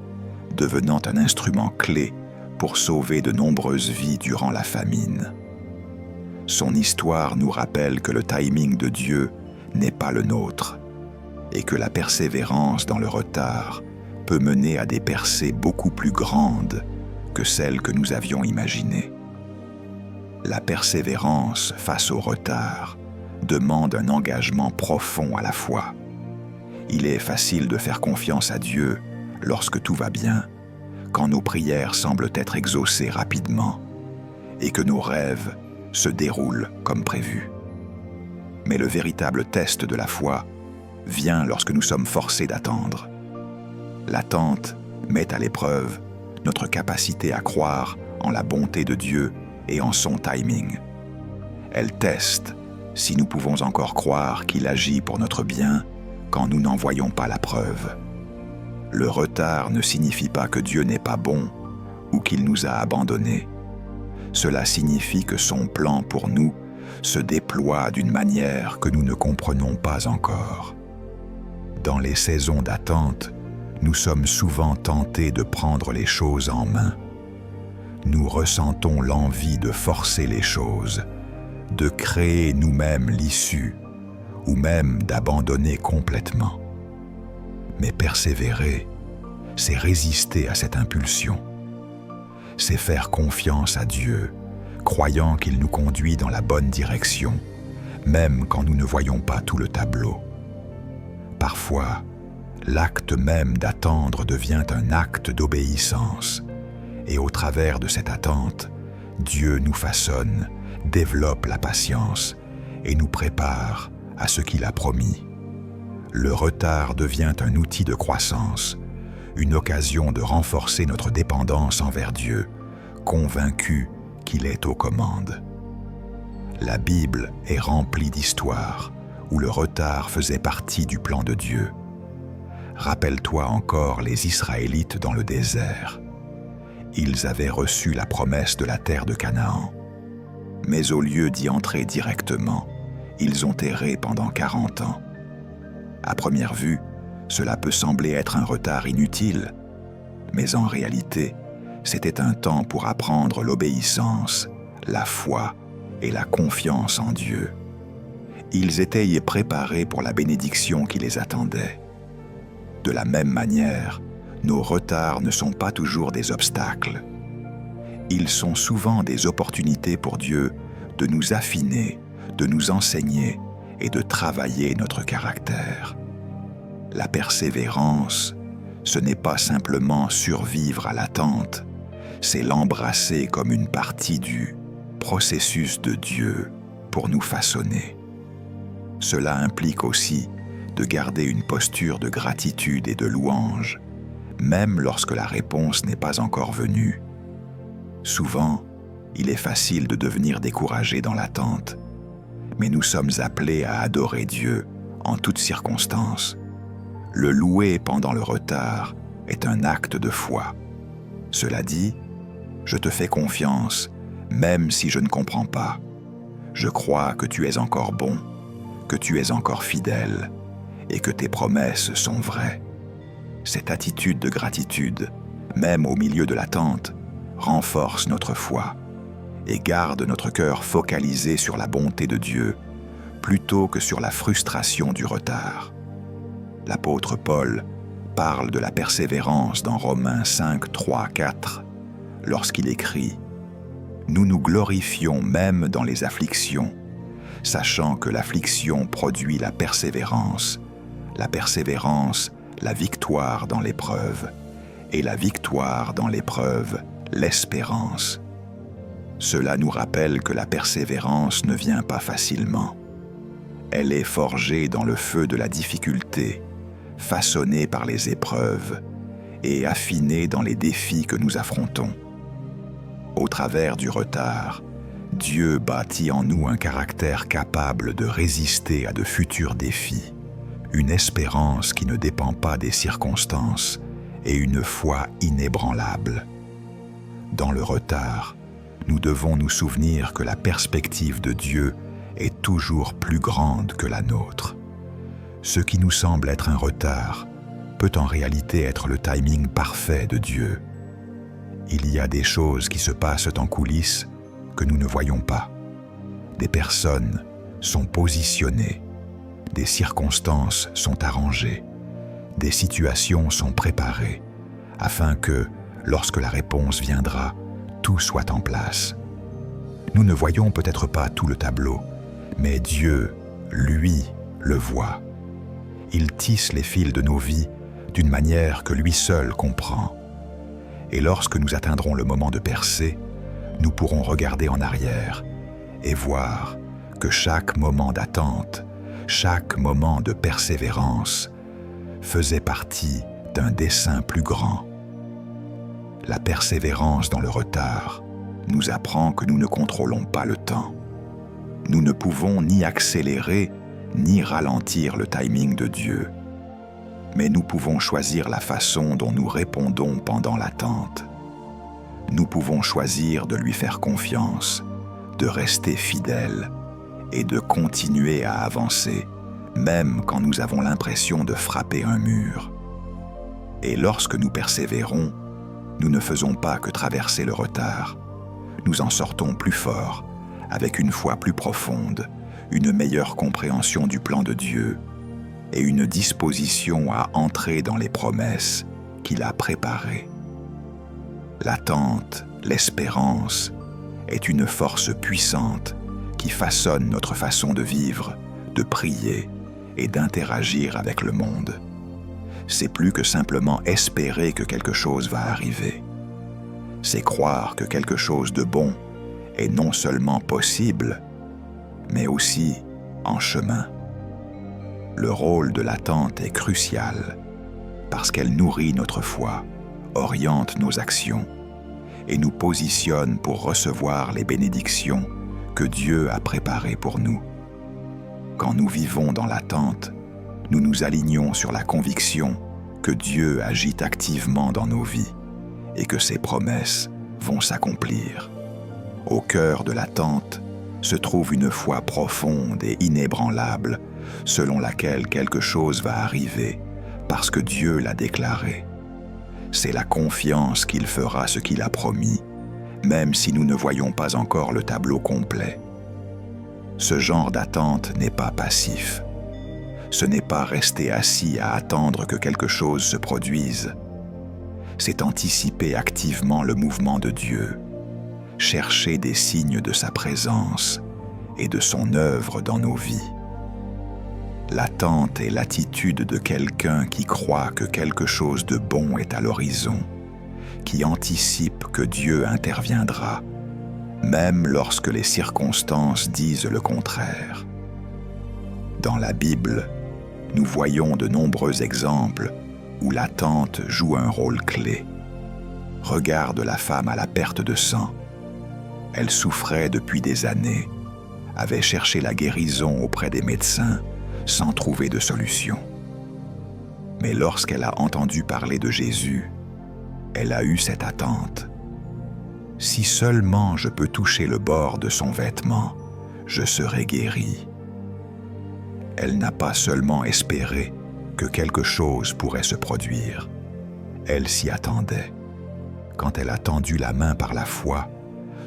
devenant un instrument clé pour sauver de nombreuses vies durant la famine. Son histoire nous rappelle que le timing de Dieu n'est pas le nôtre et que la persévérance dans le retard peut mener à des percées beaucoup plus grandes que celles que nous avions imaginées. La persévérance face au retard demande un engagement profond à la foi. Il est facile de faire confiance à Dieu lorsque tout va bien, quand nos prières semblent être exaucées rapidement et que nos rêves se déroulent comme prévu. Mais le véritable test de la foi vient lorsque nous sommes forcés d'attendre. L'attente met à l'épreuve notre capacité à croire en la bonté de Dieu et en son timing. Elle teste si nous pouvons encore croire qu'il agit pour notre bien quand nous n'en voyons pas la preuve. Le retard ne signifie pas que Dieu n'est pas bon ou qu'il nous a abandonnés. Cela signifie que son plan pour nous se déploie d'une manière que nous ne comprenons pas encore. Dans les saisons d'attente, nous sommes souvent tentés de prendre les choses en main. Nous ressentons l'envie de forcer les choses, de créer nous-mêmes l'issue, ou même d'abandonner complètement. Mais persévérer, c'est résister à cette impulsion. C'est faire confiance à Dieu, croyant qu'il nous conduit dans la bonne direction, même quand nous ne voyons pas tout le tableau. Parfois, l'acte même d'attendre devient un acte d'obéissance, et au travers de cette attente, Dieu nous façonne, développe la patience et nous prépare à ce qu'il a promis. Le retard devient un outil de croissance, une occasion de renforcer notre dépendance envers Dieu, convaincu qu'il est aux commandes. La Bible est remplie d'histoires où le retard faisait partie du plan de Dieu. Rappelle-toi encore les Israélites dans le désert. Ils avaient reçu la promesse de la terre de Canaan. Mais au lieu d'y entrer directement, ils ont erré pendant 40 ans. À première vue, cela peut sembler être un retard inutile, mais en réalité, c'était un temps pour apprendre l'obéissance, la foi et la confiance en Dieu. Ils étaient y préparés pour la bénédiction qui les attendait. De la même manière, nos retards ne sont pas toujours des obstacles. Ils sont souvent des opportunités pour Dieu de nous affiner, de nous enseigner et de travailler notre caractère. La persévérance, ce n'est pas simplement survivre à l'attente, c'est l'embrasser comme une partie du processus de Dieu pour nous façonner. Cela implique aussi de garder une posture de gratitude et de louange, même lorsque la réponse n'est pas encore venue. Souvent, il est facile de devenir découragé dans l'attente, mais nous sommes appelés à adorer Dieu en toutes circonstances. Le louer pendant le retard est un acte de foi. Cela dit, je te fais confiance, même si je ne comprends pas. Je crois que tu es encore bon, que tu es encore fidèle et que tes promesses sont vraies. Cette attitude de gratitude, même au milieu de l'attente, renforce notre foi et garde notre cœur focalisé sur la bonté de Dieu plutôt que sur la frustration du retard. L'apôtre Paul parle de la persévérance dans Romains 5, 3, 4, lorsqu'il écrit « Nous nous glorifions même dans les afflictions, sachant que l'affliction produit la persévérance, la victoire dans l'épreuve, et la victoire dans l'épreuve, l'espérance. » Cela nous rappelle que la persévérance ne vient pas facilement. Elle est forgée dans le feu de la difficulté, façonnée par les épreuves et affinée dans les défis que nous affrontons. Au travers du retard, Dieu bâtit en nous un caractère capable de résister à de futurs défis, une espérance qui ne dépend pas des circonstances et une foi inébranlable. Dans le retard, nous devons nous souvenir que la perspective de Dieu est toujours plus grande que la nôtre. Ce qui nous semble être un retard peut en réalité être le timing parfait de Dieu. Il y a des choses qui se passent en coulisses que nous ne voyons pas. Des personnes sont positionnées, des circonstances sont arrangées, des situations sont préparées, afin que, lorsque la réponse viendra, tout soit en place. Nous ne voyons peut-être pas tout le tableau, mais Dieu, lui, le voit. Il tisse les fils de nos vies d'une manière que lui seul comprend. Et lorsque nous atteindrons le moment de percer, nous pourrons regarder en arrière et voir que chaque moment d'attente, chaque moment de persévérance faisait partie d'un dessein plus grand. La persévérance dans le retard nous apprend que nous ne contrôlons pas le temps. Nous ne pouvons ni accélérer ni ralentir le timing de Dieu, mais nous pouvons choisir la façon dont nous répondons pendant l'attente. Nous pouvons choisir de lui faire confiance, de rester fidèles et de continuer à avancer, même quand nous avons l'impression de frapper un mur. Et lorsque nous persévérons, nous ne faisons pas que traverser le retard. Nous en sortons plus forts, avec une foi plus profonde, une meilleure compréhension du plan de Dieu et une disposition à entrer dans les promesses qu'il a préparées. L'attente, l'espérance, est une force puissante qui façonne notre façon de vivre, de prier et d'interagir avec le monde. C'est plus que simplement espérer que quelque chose va arriver. C'est croire que quelque chose de bon est non seulement possible, mais aussi en chemin. Le rôle de l'attente est crucial parce qu'elle nourrit notre foi, oriente nos actions et nous positionne pour recevoir les bénédictions que Dieu a préparées pour nous. Quand nous vivons dans l'attente, nous nous alignons sur la conviction que Dieu agit activement dans nos vies et que ses promesses vont s'accomplir. Au cœur de l'attente se trouve une foi profonde et inébranlable selon laquelle quelque chose va arriver parce que Dieu l'a déclaré. C'est la confiance qu'il fera ce qu'il a promis, même si nous ne voyons pas encore le tableau complet. Ce genre d'attente n'est pas passif. Ce n'est pas rester assis à attendre que quelque chose se produise. c'est anticiper activement le mouvement de Dieu, chercher des signes de sa présence et de son œuvre dans nos vies. L'attente est l'attitude de quelqu'un qui croit que quelque chose de bon est à l'horizon, qui anticipe que Dieu interviendra, même lorsque les circonstances disent le contraire. Dans la Bible, nous voyons de nombreux exemples où l'attente joue un rôle clé. Regarde la femme à la perte de sang. Elle souffrait depuis des années, avait cherché la guérison auprès des médecins sans trouver de solution. Mais lorsqu'elle a entendu parler de Jésus, elle a eu cette attente. Si seulement je peux toucher le bord de son vêtement, je serai guérie. Elle n'a pas seulement espéré que quelque chose pourrait se produire. Elle s'y attendait. Quand elle a tendu la main par la foi,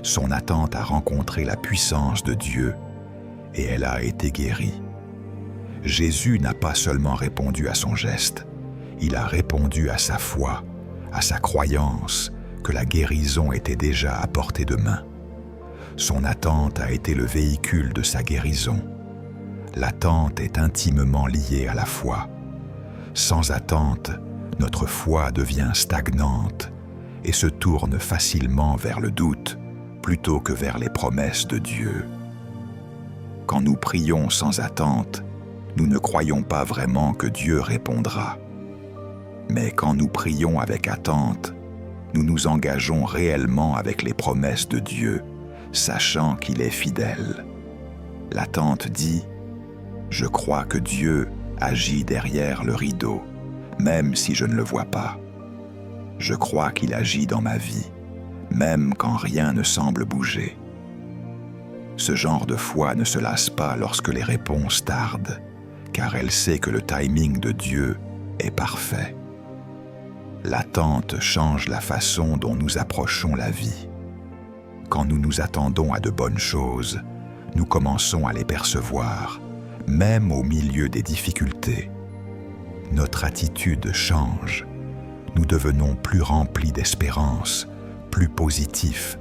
son attente a rencontré la puissance de Dieu et elle a été guérie. Jésus n'a pas seulement répondu à son geste, il a répondu à sa foi, à sa croyance que la guérison était déjà à portée de main. Son attente a été le véhicule de sa guérison. L'attente est intimement liée à la foi. Sans attente, notre foi devient stagnante et se tourne facilement vers le doute plutôt que vers les promesses de Dieu. Quand nous prions sans attente, nous ne croyons pas vraiment que Dieu répondra. Mais quand nous prions avec attente, nous nous engageons réellement avec les promesses de Dieu, sachant qu'il est fidèle. L'attente dit « Je crois que Dieu agit derrière le rideau, même si je ne le vois pas. Je crois qu'il agit dans ma vie, même quand rien ne semble bouger. » Ce genre de foi ne se lasse pas lorsque les réponses tardent, car elle sait que le timing de Dieu est parfait. L'attente change la façon dont nous approchons la vie. Quand nous nous attendons à de bonnes choses, nous commençons à les percevoir, même au milieu des difficultés. Notre attitude change. Nous devenons plus remplis d'espérance, plus positifs,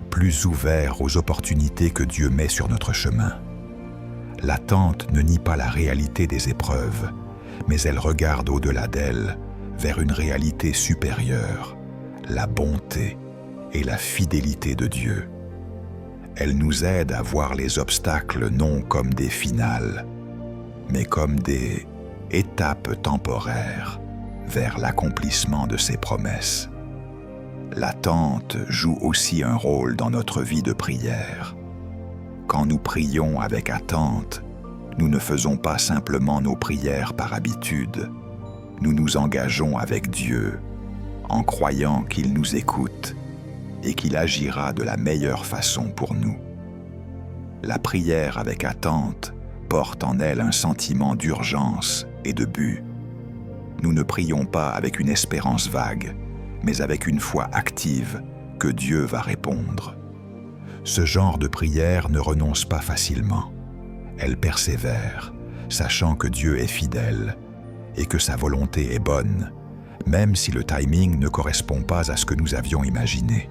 plus ouverts aux opportunités que Dieu met sur notre chemin. L'attente ne nie pas la réalité des épreuves, mais elle regarde au-delà d'elle, vers une réalité supérieure, la bonté et la fidélité de Dieu. Elle nous aide à voir les obstacles non comme des finales, mais comme des étapes temporaires vers l'accomplissement de ses promesses. L'attente joue aussi un rôle dans notre vie de prière. Quand nous prions avec attente, nous ne faisons pas simplement nos prières par habitude. Nous nous engageons avec Dieu en croyant qu'il nous écoute et qu'il agira de la meilleure façon pour nous. La prière avec attente porte en elle un sentiment d'urgence et de but. Nous ne prions pas avec une espérance vague, mais avec une foi active que Dieu va répondre. Ce genre de prière ne renonce pas facilement. Elle persévère, sachant que Dieu est fidèle et que sa volonté est bonne, même si le timing ne correspond pas à ce que nous avions imaginé.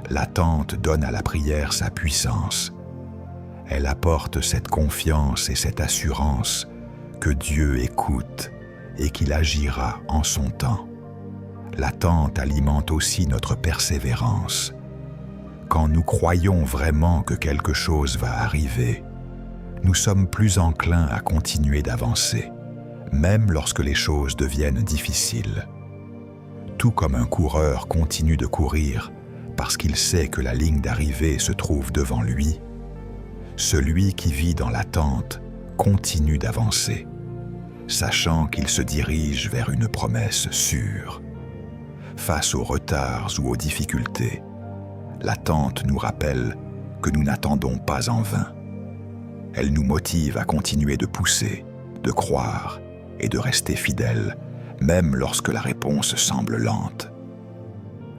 L'attente donne à la prière sa puissance. Elle apporte cette confiance et cette assurance que Dieu écoute et qu'il agira en son temps. L'attente alimente aussi notre persévérance. Quand nous croyons vraiment que quelque chose va arriver, nous sommes plus enclins à continuer d'avancer, même lorsque les choses deviennent difficiles. Tout comme un coureur continue de courir parce qu'il sait que la ligne d'arrivée se trouve devant lui, celui qui vit dans l'attente continue d'avancer, sachant qu'il se dirige vers une promesse sûre. Face aux retards ou aux difficultés, l'attente nous rappelle que nous n'attendons pas en vain. Elle nous motive à continuer de pousser, de croire et de rester fidèles, même lorsque la réponse semble lente.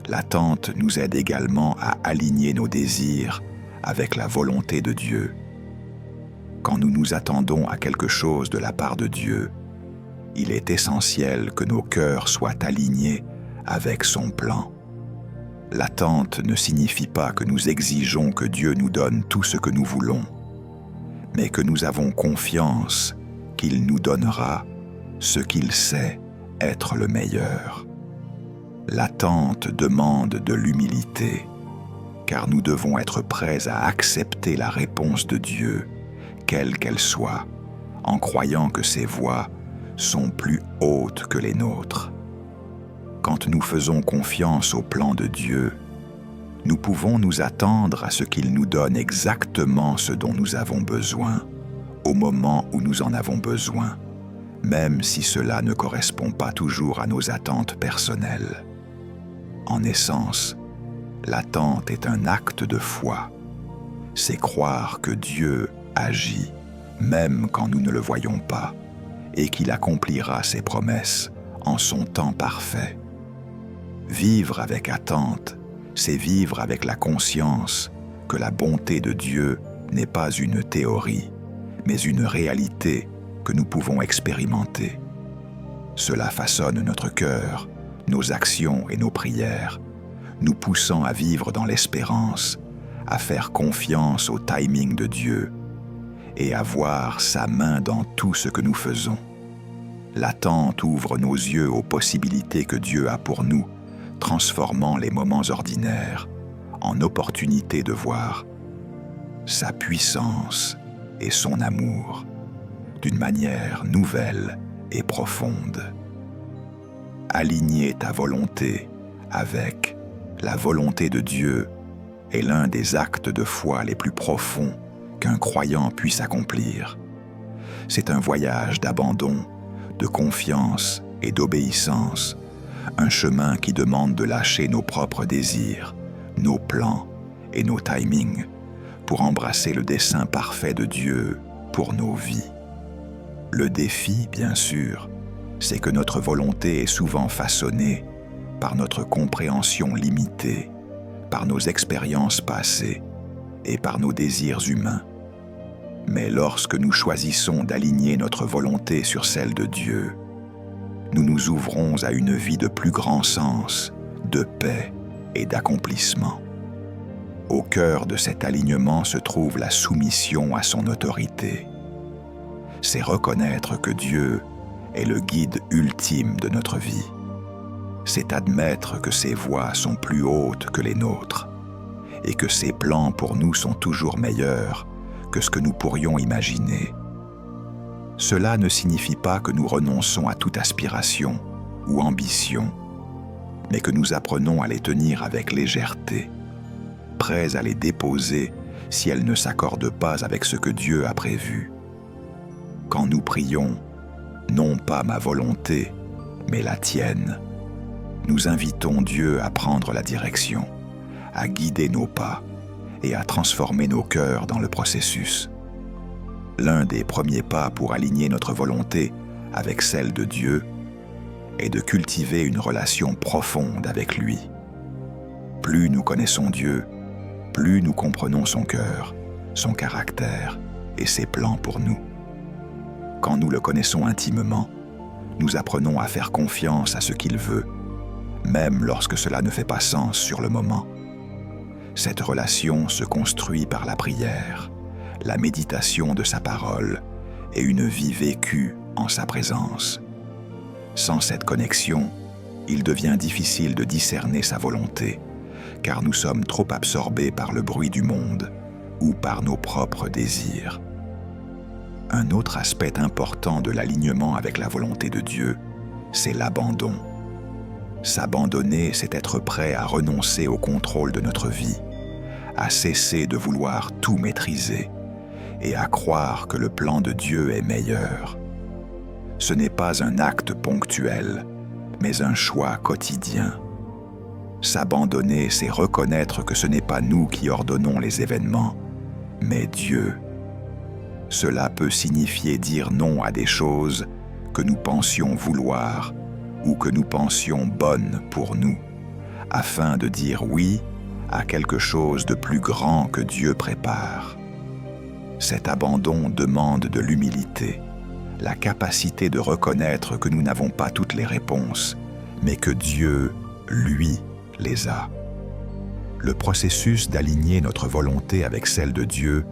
L'attente nous aide également à aligner nos désirs avec la volonté de Dieu. Quand nous nous attendons à quelque chose de la part de Dieu, il est essentiel que nos cœurs soient alignés avec son plan. L'attente ne signifie pas que nous exigeons que Dieu nous donne tout ce que nous voulons, mais que nous avons confiance qu'il nous donnera ce qu'il sait être le meilleur. L'attente demande de l'humilité, car nous devons être prêts à accepter la réponse de Dieu, quelle qu'elle soit, en croyant que ses voies sont plus hautes que les nôtres. Quand nous faisons confiance au plan de Dieu, nous pouvons nous attendre à ce qu'il nous donne exactement ce dont nous avons besoin, au moment où nous en avons besoin, même si cela ne correspond pas toujours à nos attentes personnelles. En essence, l'attente est un acte de foi. C'est croire que Dieu agit, même quand nous ne le voyons pas, et qu'il accomplira ses promesses en son temps parfait. Vivre avec attente, c'est vivre avec la conscience que la bonté de Dieu n'est pas une théorie, mais une réalité que nous pouvons expérimenter. Cela façonne notre cœur, nos actions et nos prières, nous poussant à vivre dans l'espérance, à faire confiance au timing de Dieu et à voir sa main dans tout ce que nous faisons. L'attente ouvre nos yeux aux possibilités que Dieu a pour nous, transformant les moments ordinaires en opportunités de voir sa puissance et son amour d'une manière nouvelle et profonde. Aligner ta volonté avec la volonté de Dieu est l'un des actes de foi les plus profonds qu'un croyant puisse accomplir. C'est un voyage d'abandon, de confiance et d'obéissance, un chemin qui demande de lâcher nos propres désirs, nos plans et nos timings pour embrasser le dessein parfait de Dieu pour nos vies. Le défi, bien sûr, c'est que notre volonté est souvent façonnée par notre compréhension limitée, par nos expériences passées et par nos désirs humains. Mais lorsque nous choisissons d'aligner notre volonté sur celle de Dieu, nous nous ouvrons à une vie de plus grand sens, de paix et d'accomplissement. Au cœur de cet alignement se trouve la soumission à son autorité. C'est reconnaître que Dieu est le guide ultime de notre vie. C'est admettre que ses voies sont plus hautes que les nôtres et que ses plans pour nous sont toujours meilleurs que ce que nous pourrions imaginer. Cela ne signifie pas que nous renonçons à toute aspiration ou ambition, mais que nous apprenons à les tenir avec légèreté, prêts à les déposer si elles ne s'accordent pas avec ce que Dieu a prévu. Quand nous prions, non pas ma volonté, mais la tienne, nous invitons Dieu à prendre la direction, à guider nos pas et à transformer nos cœurs dans le processus. L'un des premiers pas pour aligner notre volonté avec celle de Dieu est de cultiver une relation profonde avec lui. Plus nous connaissons Dieu, plus nous comprenons son cœur, son caractère et ses plans pour nous. Quand nous le connaissons intimement, nous apprenons à faire confiance à ce qu'il veut, même lorsque cela ne fait pas sens sur le moment. Cette relation se construit par la prière, la méditation de sa parole et une vie vécue en sa présence. Sans cette connexion, il devient difficile de discerner sa volonté, car nous sommes trop absorbés par le bruit du monde ou par nos propres désirs. Un autre aspect important de l'alignement avec la volonté de Dieu, c'est l'abandon. S'abandonner, c'est être prêt à renoncer au contrôle de notre vie, à cesser de vouloir tout maîtriser et à croire que le plan de Dieu est meilleur. Ce n'est pas un acte ponctuel, mais un choix quotidien. S'abandonner, c'est reconnaître que ce n'est pas nous qui ordonnons les événements, mais Dieu. Cela peut signifier dire non à des choses que nous pensions vouloir ou que nous pensions bonnes pour nous, afin de dire oui à quelque chose de plus grand que Dieu prépare. Cet abandon demande de l'humilité, la capacité de reconnaître que nous n'avons pas toutes les réponses, mais que Dieu lui les a. Le processus d'aligner notre volonté avec celle de Dieu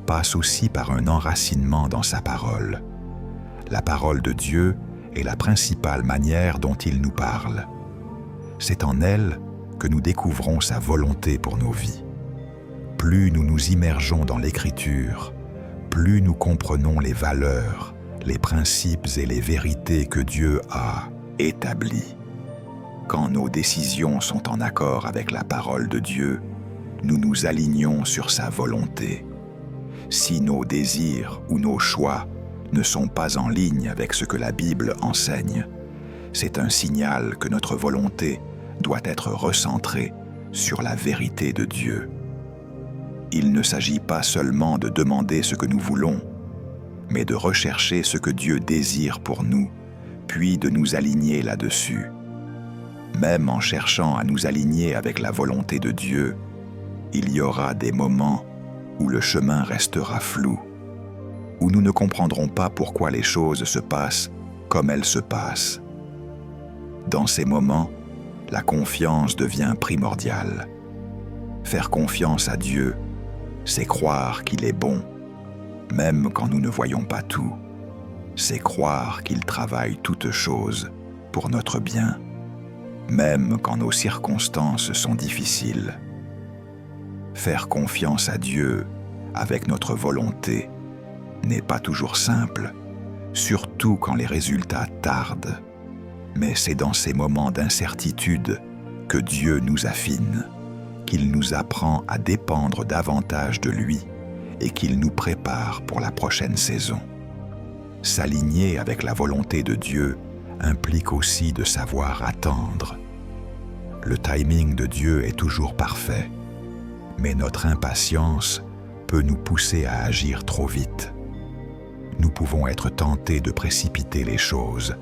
passe aussi par un enracinement dans sa parole. La parole de Dieu est la principale manière dont il nous parle. C'est en elle que nous découvrons sa volonté pour nos vies. Plus nous nous immergeons dans l'Écriture, plus nous comprenons les valeurs, les principes et les vérités que Dieu a établies. Quand nos décisions sont en accord avec la parole de Dieu, nous nous alignons sur sa volonté. Si nos désirs ou nos choix ne sont pas en ligne avec ce que la Bible enseigne, c'est un signal que notre volonté doit être recentrée sur la vérité de Dieu. Il ne s'agit pas seulement de demander ce que nous voulons, mais de rechercher ce que Dieu désire pour nous, puis de nous aligner là-dessus. Même en cherchant à nous aligner avec la volonté de Dieu, il y aura des moments où le chemin restera flou, où nous ne comprendrons pas pourquoi les choses se passent comme elles se passent. Dans ces moments, la confiance devient primordiale. Faire confiance à Dieu, c'est croire qu'il est bon, même quand nous ne voyons pas tout. C'est croire qu'il travaille toutes choses pour notre bien, même quand nos circonstances sont difficiles. Faire confiance à Dieu avec notre volonté n'est pas toujours simple, surtout quand les résultats tardent. Mais c'est dans ces moments d'incertitude que Dieu nous affine, qu'il nous apprend à dépendre davantage de lui et qu'il nous prépare pour la prochaine saison. S'aligner avec la volonté de Dieu implique aussi de savoir attendre. Le timing de Dieu est toujours parfait, mais notre impatience peut nous pousser à agir trop vite. Nous pouvons être tentés de précipiter les choses,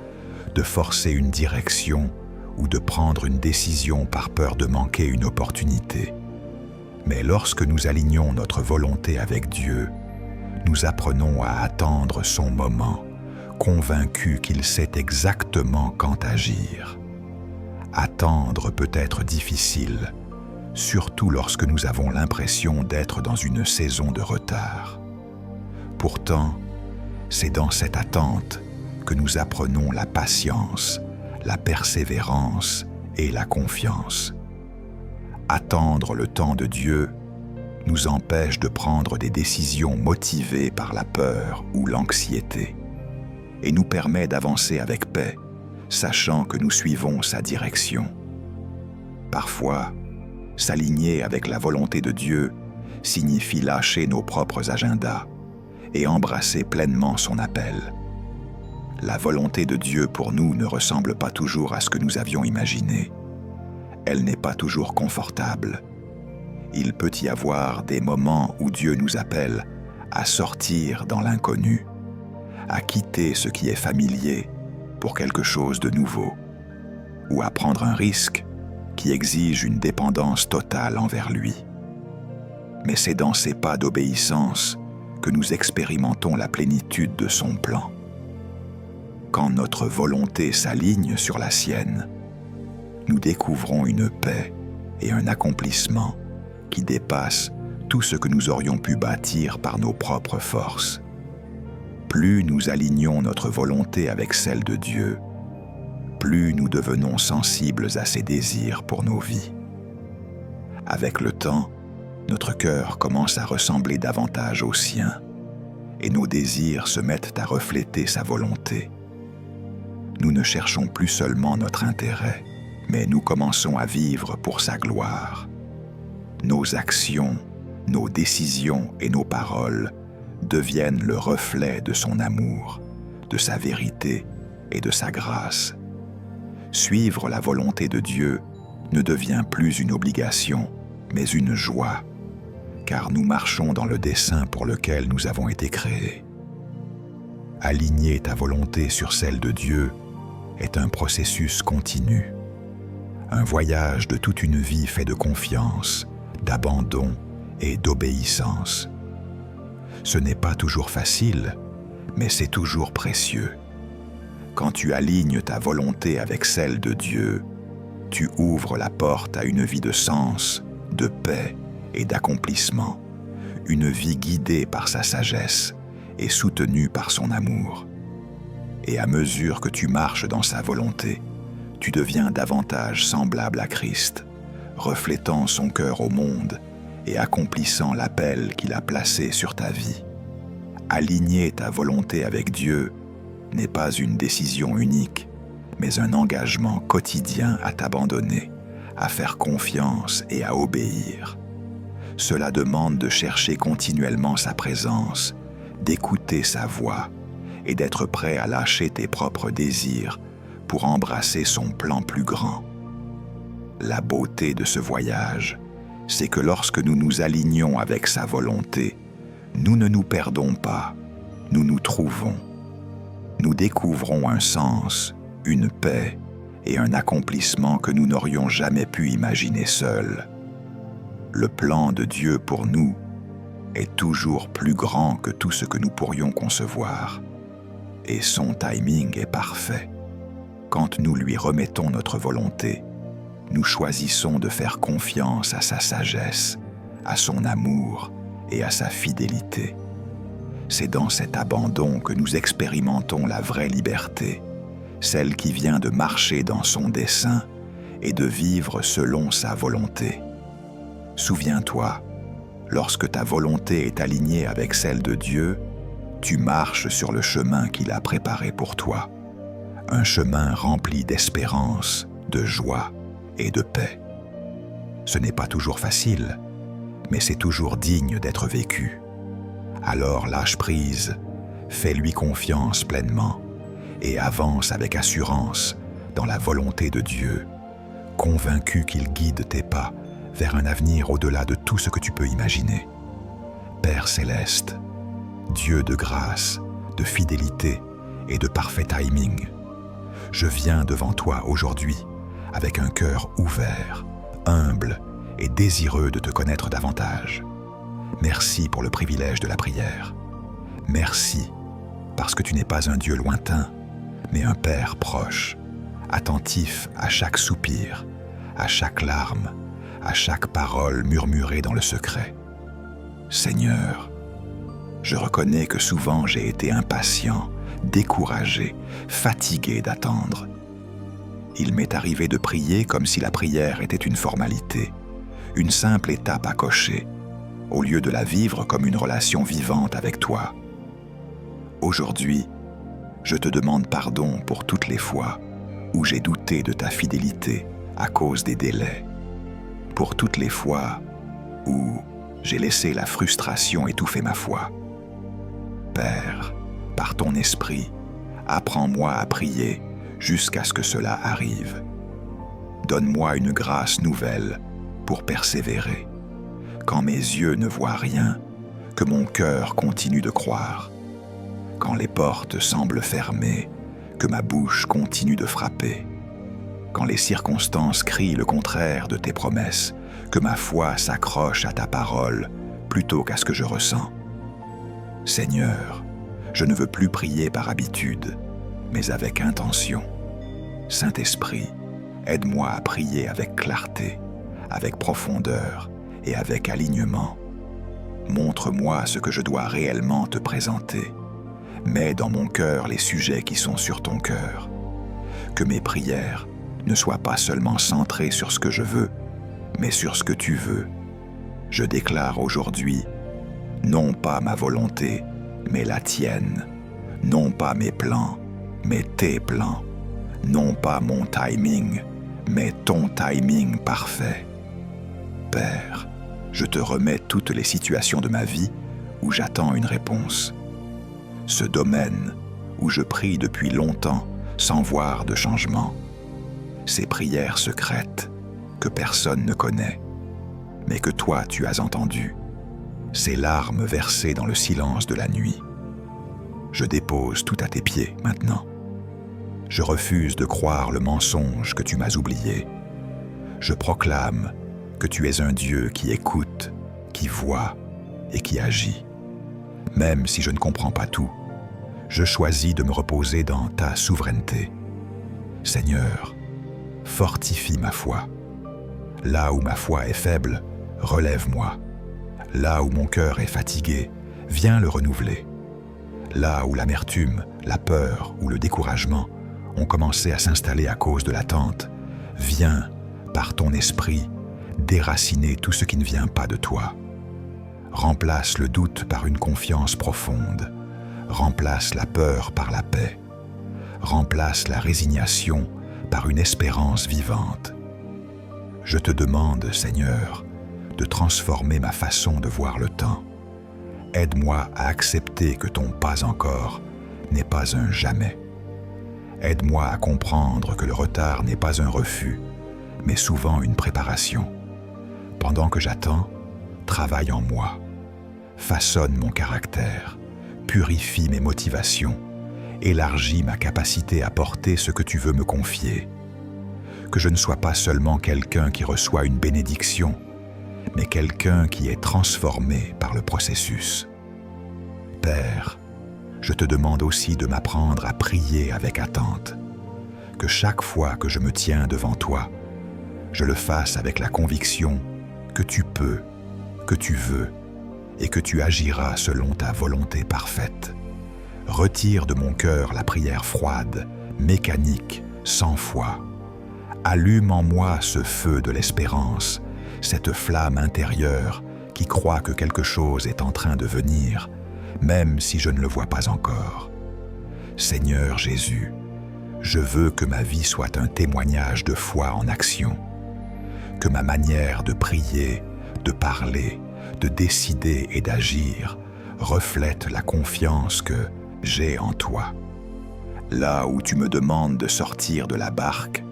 de forcer une direction ou de prendre une décision par peur de manquer une opportunité. Mais lorsque nous alignons notre volonté avec Dieu, nous apprenons à attendre son moment, convaincus qu'il sait exactement quand agir. Attendre peut être difficile, surtout lorsque nous avons l'impression d'être dans une saison de retard. Pourtant, c'est dans cette attente que nous apprenons la patience, la persévérance et la confiance. Attendre le temps de Dieu nous empêche de prendre des décisions motivées par la peur ou l'anxiété et nous permet d'avancer avec paix, sachant que nous suivons sa direction. Parfois, s'aligner avec la volonté de Dieu signifie lâcher nos propres agendas et embrasser pleinement son appel. La volonté de Dieu pour nous ne ressemble pas toujours à ce que nous avions imaginé. Elle n'est pas toujours confortable. Il peut y avoir des moments où Dieu nous appelle à sortir dans l'inconnu, à quitter ce qui est familier pour quelque chose de nouveau, ou à prendre un risque qui exige une dépendance totale envers lui. Mais c'est dans ces pas d'obéissance que nous expérimentons la plénitude de son plan. Quand notre volonté s'aligne sur la sienne, nous découvrons une paix et un accomplissement qui dépassent tout ce que nous aurions pu bâtir par nos propres forces. Plus nous alignons notre volonté avec celle de Dieu, plus nous devenons sensibles à ses désirs pour nos vies. Avec le temps, notre cœur commence à ressembler davantage au sien, et nos désirs se mettent à refléter sa volonté. Nous ne cherchons plus seulement notre intérêt, mais nous commençons à vivre pour sa gloire. Nos actions, nos décisions et nos paroles deviennent le reflet de son amour, de sa vérité et de sa grâce. Suivre la volonté de Dieu ne devient plus une obligation, mais une joie, car nous marchons dans le dessein pour lequel nous avons été créés. Aligner ta volonté sur celle de Dieu est un processus continu, un voyage de toute une vie fait de confiance, d'abandon et d'obéissance. Ce n'est pas toujours facile, mais c'est toujours précieux. Quand tu alignes ta volonté avec celle de Dieu, tu ouvres la porte à une vie de sens, de paix et d'accomplissement, une vie guidée par sa sagesse et soutenue par son amour. Et à mesure que tu marches dans sa volonté, tu deviens davantage semblable à Christ, reflétant son cœur au monde et accomplissant l'appel qu'il a placé sur ta vie. Aligner ta volonté avec Dieu n'est pas une décision unique, mais un engagement quotidien à t'abandonner, à faire confiance et à obéir. Cela demande de chercher continuellement sa présence, d'écouter sa voix et d'être prêt à lâcher tes propres désirs pour embrasser son plan plus grand. La beauté de ce voyage, c'est que lorsque nous nous alignons avec sa volonté, nous ne nous perdons pas, nous nous trouvons. Nous découvrons un sens, une paix et un accomplissement que nous n'aurions jamais pu imaginer seuls. Le plan de Dieu pour nous est toujours plus grand que tout ce que nous pourrions concevoir, et son timing est parfait. Quand nous lui remettons notre volonté, nous choisissons de faire confiance à sa sagesse, à son amour et à sa fidélité. C'est dans cet abandon que nous expérimentons la vraie liberté, celle qui vient de marcher dans son dessein et de vivre selon sa volonté. Souviens-toi, lorsque ta volonté est alignée avec celle de Dieu, tu marches sur le chemin qu'il a préparé pour toi, un chemin rempli d'espérance, de joie et de paix. Ce n'est pas toujours facile, mais c'est toujours digne d'être vécu. Alors lâche prise, fais-lui confiance pleinement et avance avec assurance dans la volonté de Dieu, convaincu qu'il guide tes pas vers un avenir au-delà de tout ce que tu peux imaginer. Père céleste, Dieu de grâce, de fidélité et de parfait timing, je viens devant toi aujourd'hui avec un cœur ouvert, humble et désireux de te connaître davantage. Merci pour le privilège de la prière. Merci parce que tu n'es pas un Dieu lointain, mais un Père proche, attentif à chaque soupir, à chaque larme, à chaque parole murmurée dans le secret. Seigneur, je reconnais que souvent j'ai été impatient, découragé, fatigué d'attendre. Il m'est arrivé de prier comme si la prière était une formalité, une simple étape à cocher, au lieu de la vivre comme une relation vivante avec toi. Aujourd'hui, je te demande pardon pour toutes les fois où j'ai douté de ta fidélité à cause des délais, pour toutes les fois où j'ai laissé la frustration étouffer ma foi. Père, par ton esprit, apprends-moi à prier jusqu'à ce que cela arrive. Donne-moi une grâce nouvelle pour persévérer. Quand mes yeux ne voient rien, que mon cœur continue de croire. Quand les portes semblent fermées, que ma bouche continue de frapper. Quand les circonstances crient le contraire de tes promesses, que ma foi s'accroche à ta parole plutôt qu'à ce que je ressens. Seigneur, je ne veux plus prier par habitude, mais avec intention. Saint-Esprit, aide-moi à prier avec clarté, avec profondeur et avec alignement. Montre-moi ce que je dois réellement te présenter. Mets dans mon cœur les sujets qui sont sur ton cœur. Que mes prières ne soient pas seulement centrées sur ce que je veux, mais sur ce que tu veux. Je déclare aujourd'hui, non pas ma volonté, mais la tienne. Non pas mes plans, mais tes plans. Non pas mon timing, mais ton timing parfait. Père, je te remets toutes les situations de ma vie où j'attends une réponse. Ce domaine où je prie depuis longtemps sans voir de changement. Ces prières secrètes que personne ne connaît, mais que toi tu as entendues. Ces larmes versées dans le silence de la nuit. Je dépose tout à tes pieds maintenant. Je refuse de croire le mensonge que tu m'as oublié. Je proclame que tu es un Dieu qui écoute, qui voit et qui agit. Même si je ne comprends pas tout, je choisis de me reposer dans ta souveraineté. Seigneur, fortifie ma foi. Là où ma foi est faible, relève-moi. Là où mon cœur est fatigué, viens le renouveler. Là où l'amertume, la peur ou le découragement ont commencé à s'installer à cause de l'attente, viens, par ton esprit, déraciner tout ce qui ne vient pas de toi. Remplace le doute par une confiance profonde. Remplace la peur par la paix. Remplace la résignation par une espérance vivante. Je te demande, Seigneur, de transformer ma façon de voir le temps. Aide-moi à accepter que ton pas encore n'est pas un jamais. Aide-moi à comprendre que le retard n'est pas un refus, mais souvent une préparation. Pendant que j'attends, travaille en moi. Façonne mon caractère, purifie mes motivations, élargis ma capacité à porter ce que tu veux me confier. Que je ne sois pas seulement quelqu'un qui reçoit une bénédiction, mais quelqu'un qui est transformé par le processus. Père, je te demande aussi de m'apprendre à prier avec attente. Que chaque fois que je me tiens devant toi, je le fasse avec la conviction que tu peux, que tu veux, et que tu agiras selon ta volonté parfaite. Retire de mon cœur la prière froide, mécanique, sans foi. Allume en moi ce feu de l'espérance, cette flamme intérieure qui croit que quelque chose est en train de venir, même si je ne le vois pas encore. Seigneur Jésus, je veux que ma vie soit un témoignage de foi en action, que ma manière de prier, de parler, de décider et d'agir reflète la confiance que j'ai en toi. Là où tu me demandes de sortir de la barque,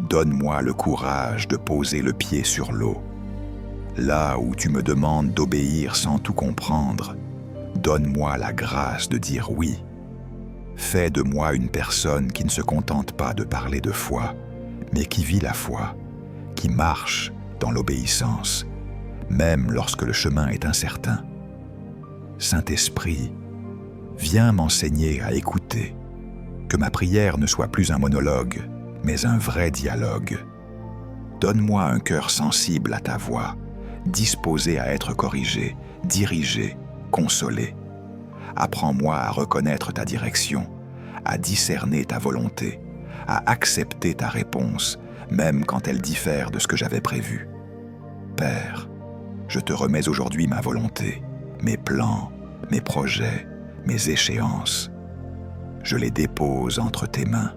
donne-moi le courage de poser le pied sur l'eau. Là où tu me demandes d'obéir sans tout comprendre, donne-moi la grâce de dire oui. Fais de moi une personne qui ne se contente pas de parler de foi, mais qui vit la foi, qui marche dans l'obéissance, même lorsque le chemin est incertain. Saint-Esprit, viens m'enseigner à écouter, que ma prière ne soit plus un monologue, mais un vrai dialogue. Donne-moi un cœur sensible à ta voix, disposé à être corrigé, dirigé, consolé. Apprends-moi à reconnaître ta direction, à discerner ta volonté, à accepter ta réponse, même quand elle diffère de ce que j'avais prévu. Père, je te remets aujourd'hui ma volonté, mes plans, mes projets, mes échéances. Je les dépose entre tes mains.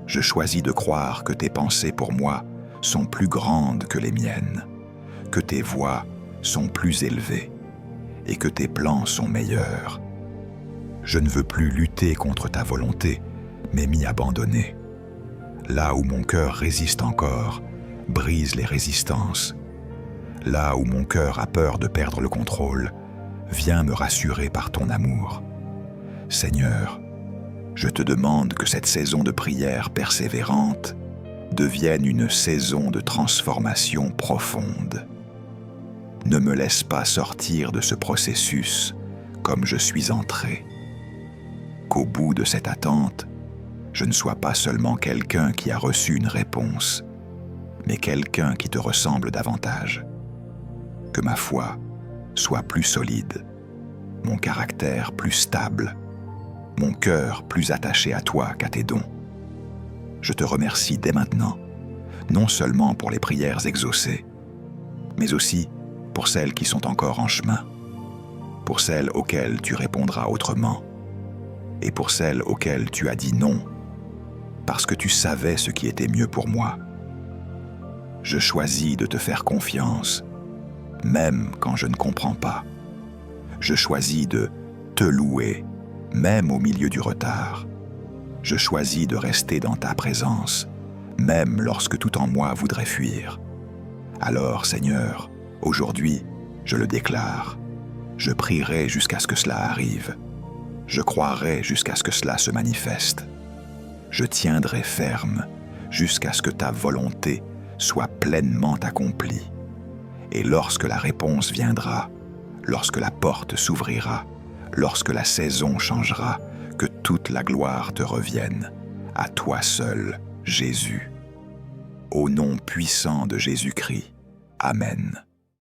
Je choisis de croire que tes pensées pour moi sont plus grandes que les miennes, que tes voies sont plus élevées et que tes plans sont meilleurs. Je ne veux plus lutter contre ta volonté, mais m'y abandonner. Là où mon cœur résiste encore, brise les résistances. Là où mon cœur a peur de perdre le contrôle, viens me rassurer par ton amour. Seigneur, je te demande que cette saison de prière persévérante devienne une saison de transformation profonde. Ne me laisse pas sortir de ce processus comme je suis entré. Qu'au bout de cette attente, je ne sois pas seulement quelqu'un qui a reçu une réponse, mais quelqu'un qui te ressemble davantage. Que ma foi soit plus solide, mon caractère plus stable, mon cœur plus attaché à toi qu'à tes dons. Je te remercie dès maintenant, non seulement pour les prières exaucées, mais aussi pour celles qui sont encore en chemin, pour celles auxquelles tu répondras autrement, et pour celles auxquelles tu as dit non, parce que tu savais ce qui était mieux pour moi. Je choisis de te faire confiance, même quand je ne comprends pas. Je choisis de te louer, même au milieu du retard. Je choisis de rester dans ta présence, même lorsque tout en moi voudrait fuir. Alors, Seigneur, aujourd'hui, je le déclare. Je prierai jusqu'à ce que cela arrive. Je croirai jusqu'à ce que cela se manifeste. Je tiendrai ferme jusqu'à ce que ta volonté soit pleinement accomplie. Et lorsque la réponse viendra, lorsque la porte s'ouvrira, lorsque la saison changera, que toute la gloire te revienne, à toi seul, Jésus. Au nom puissant de Jésus-Christ. Amen.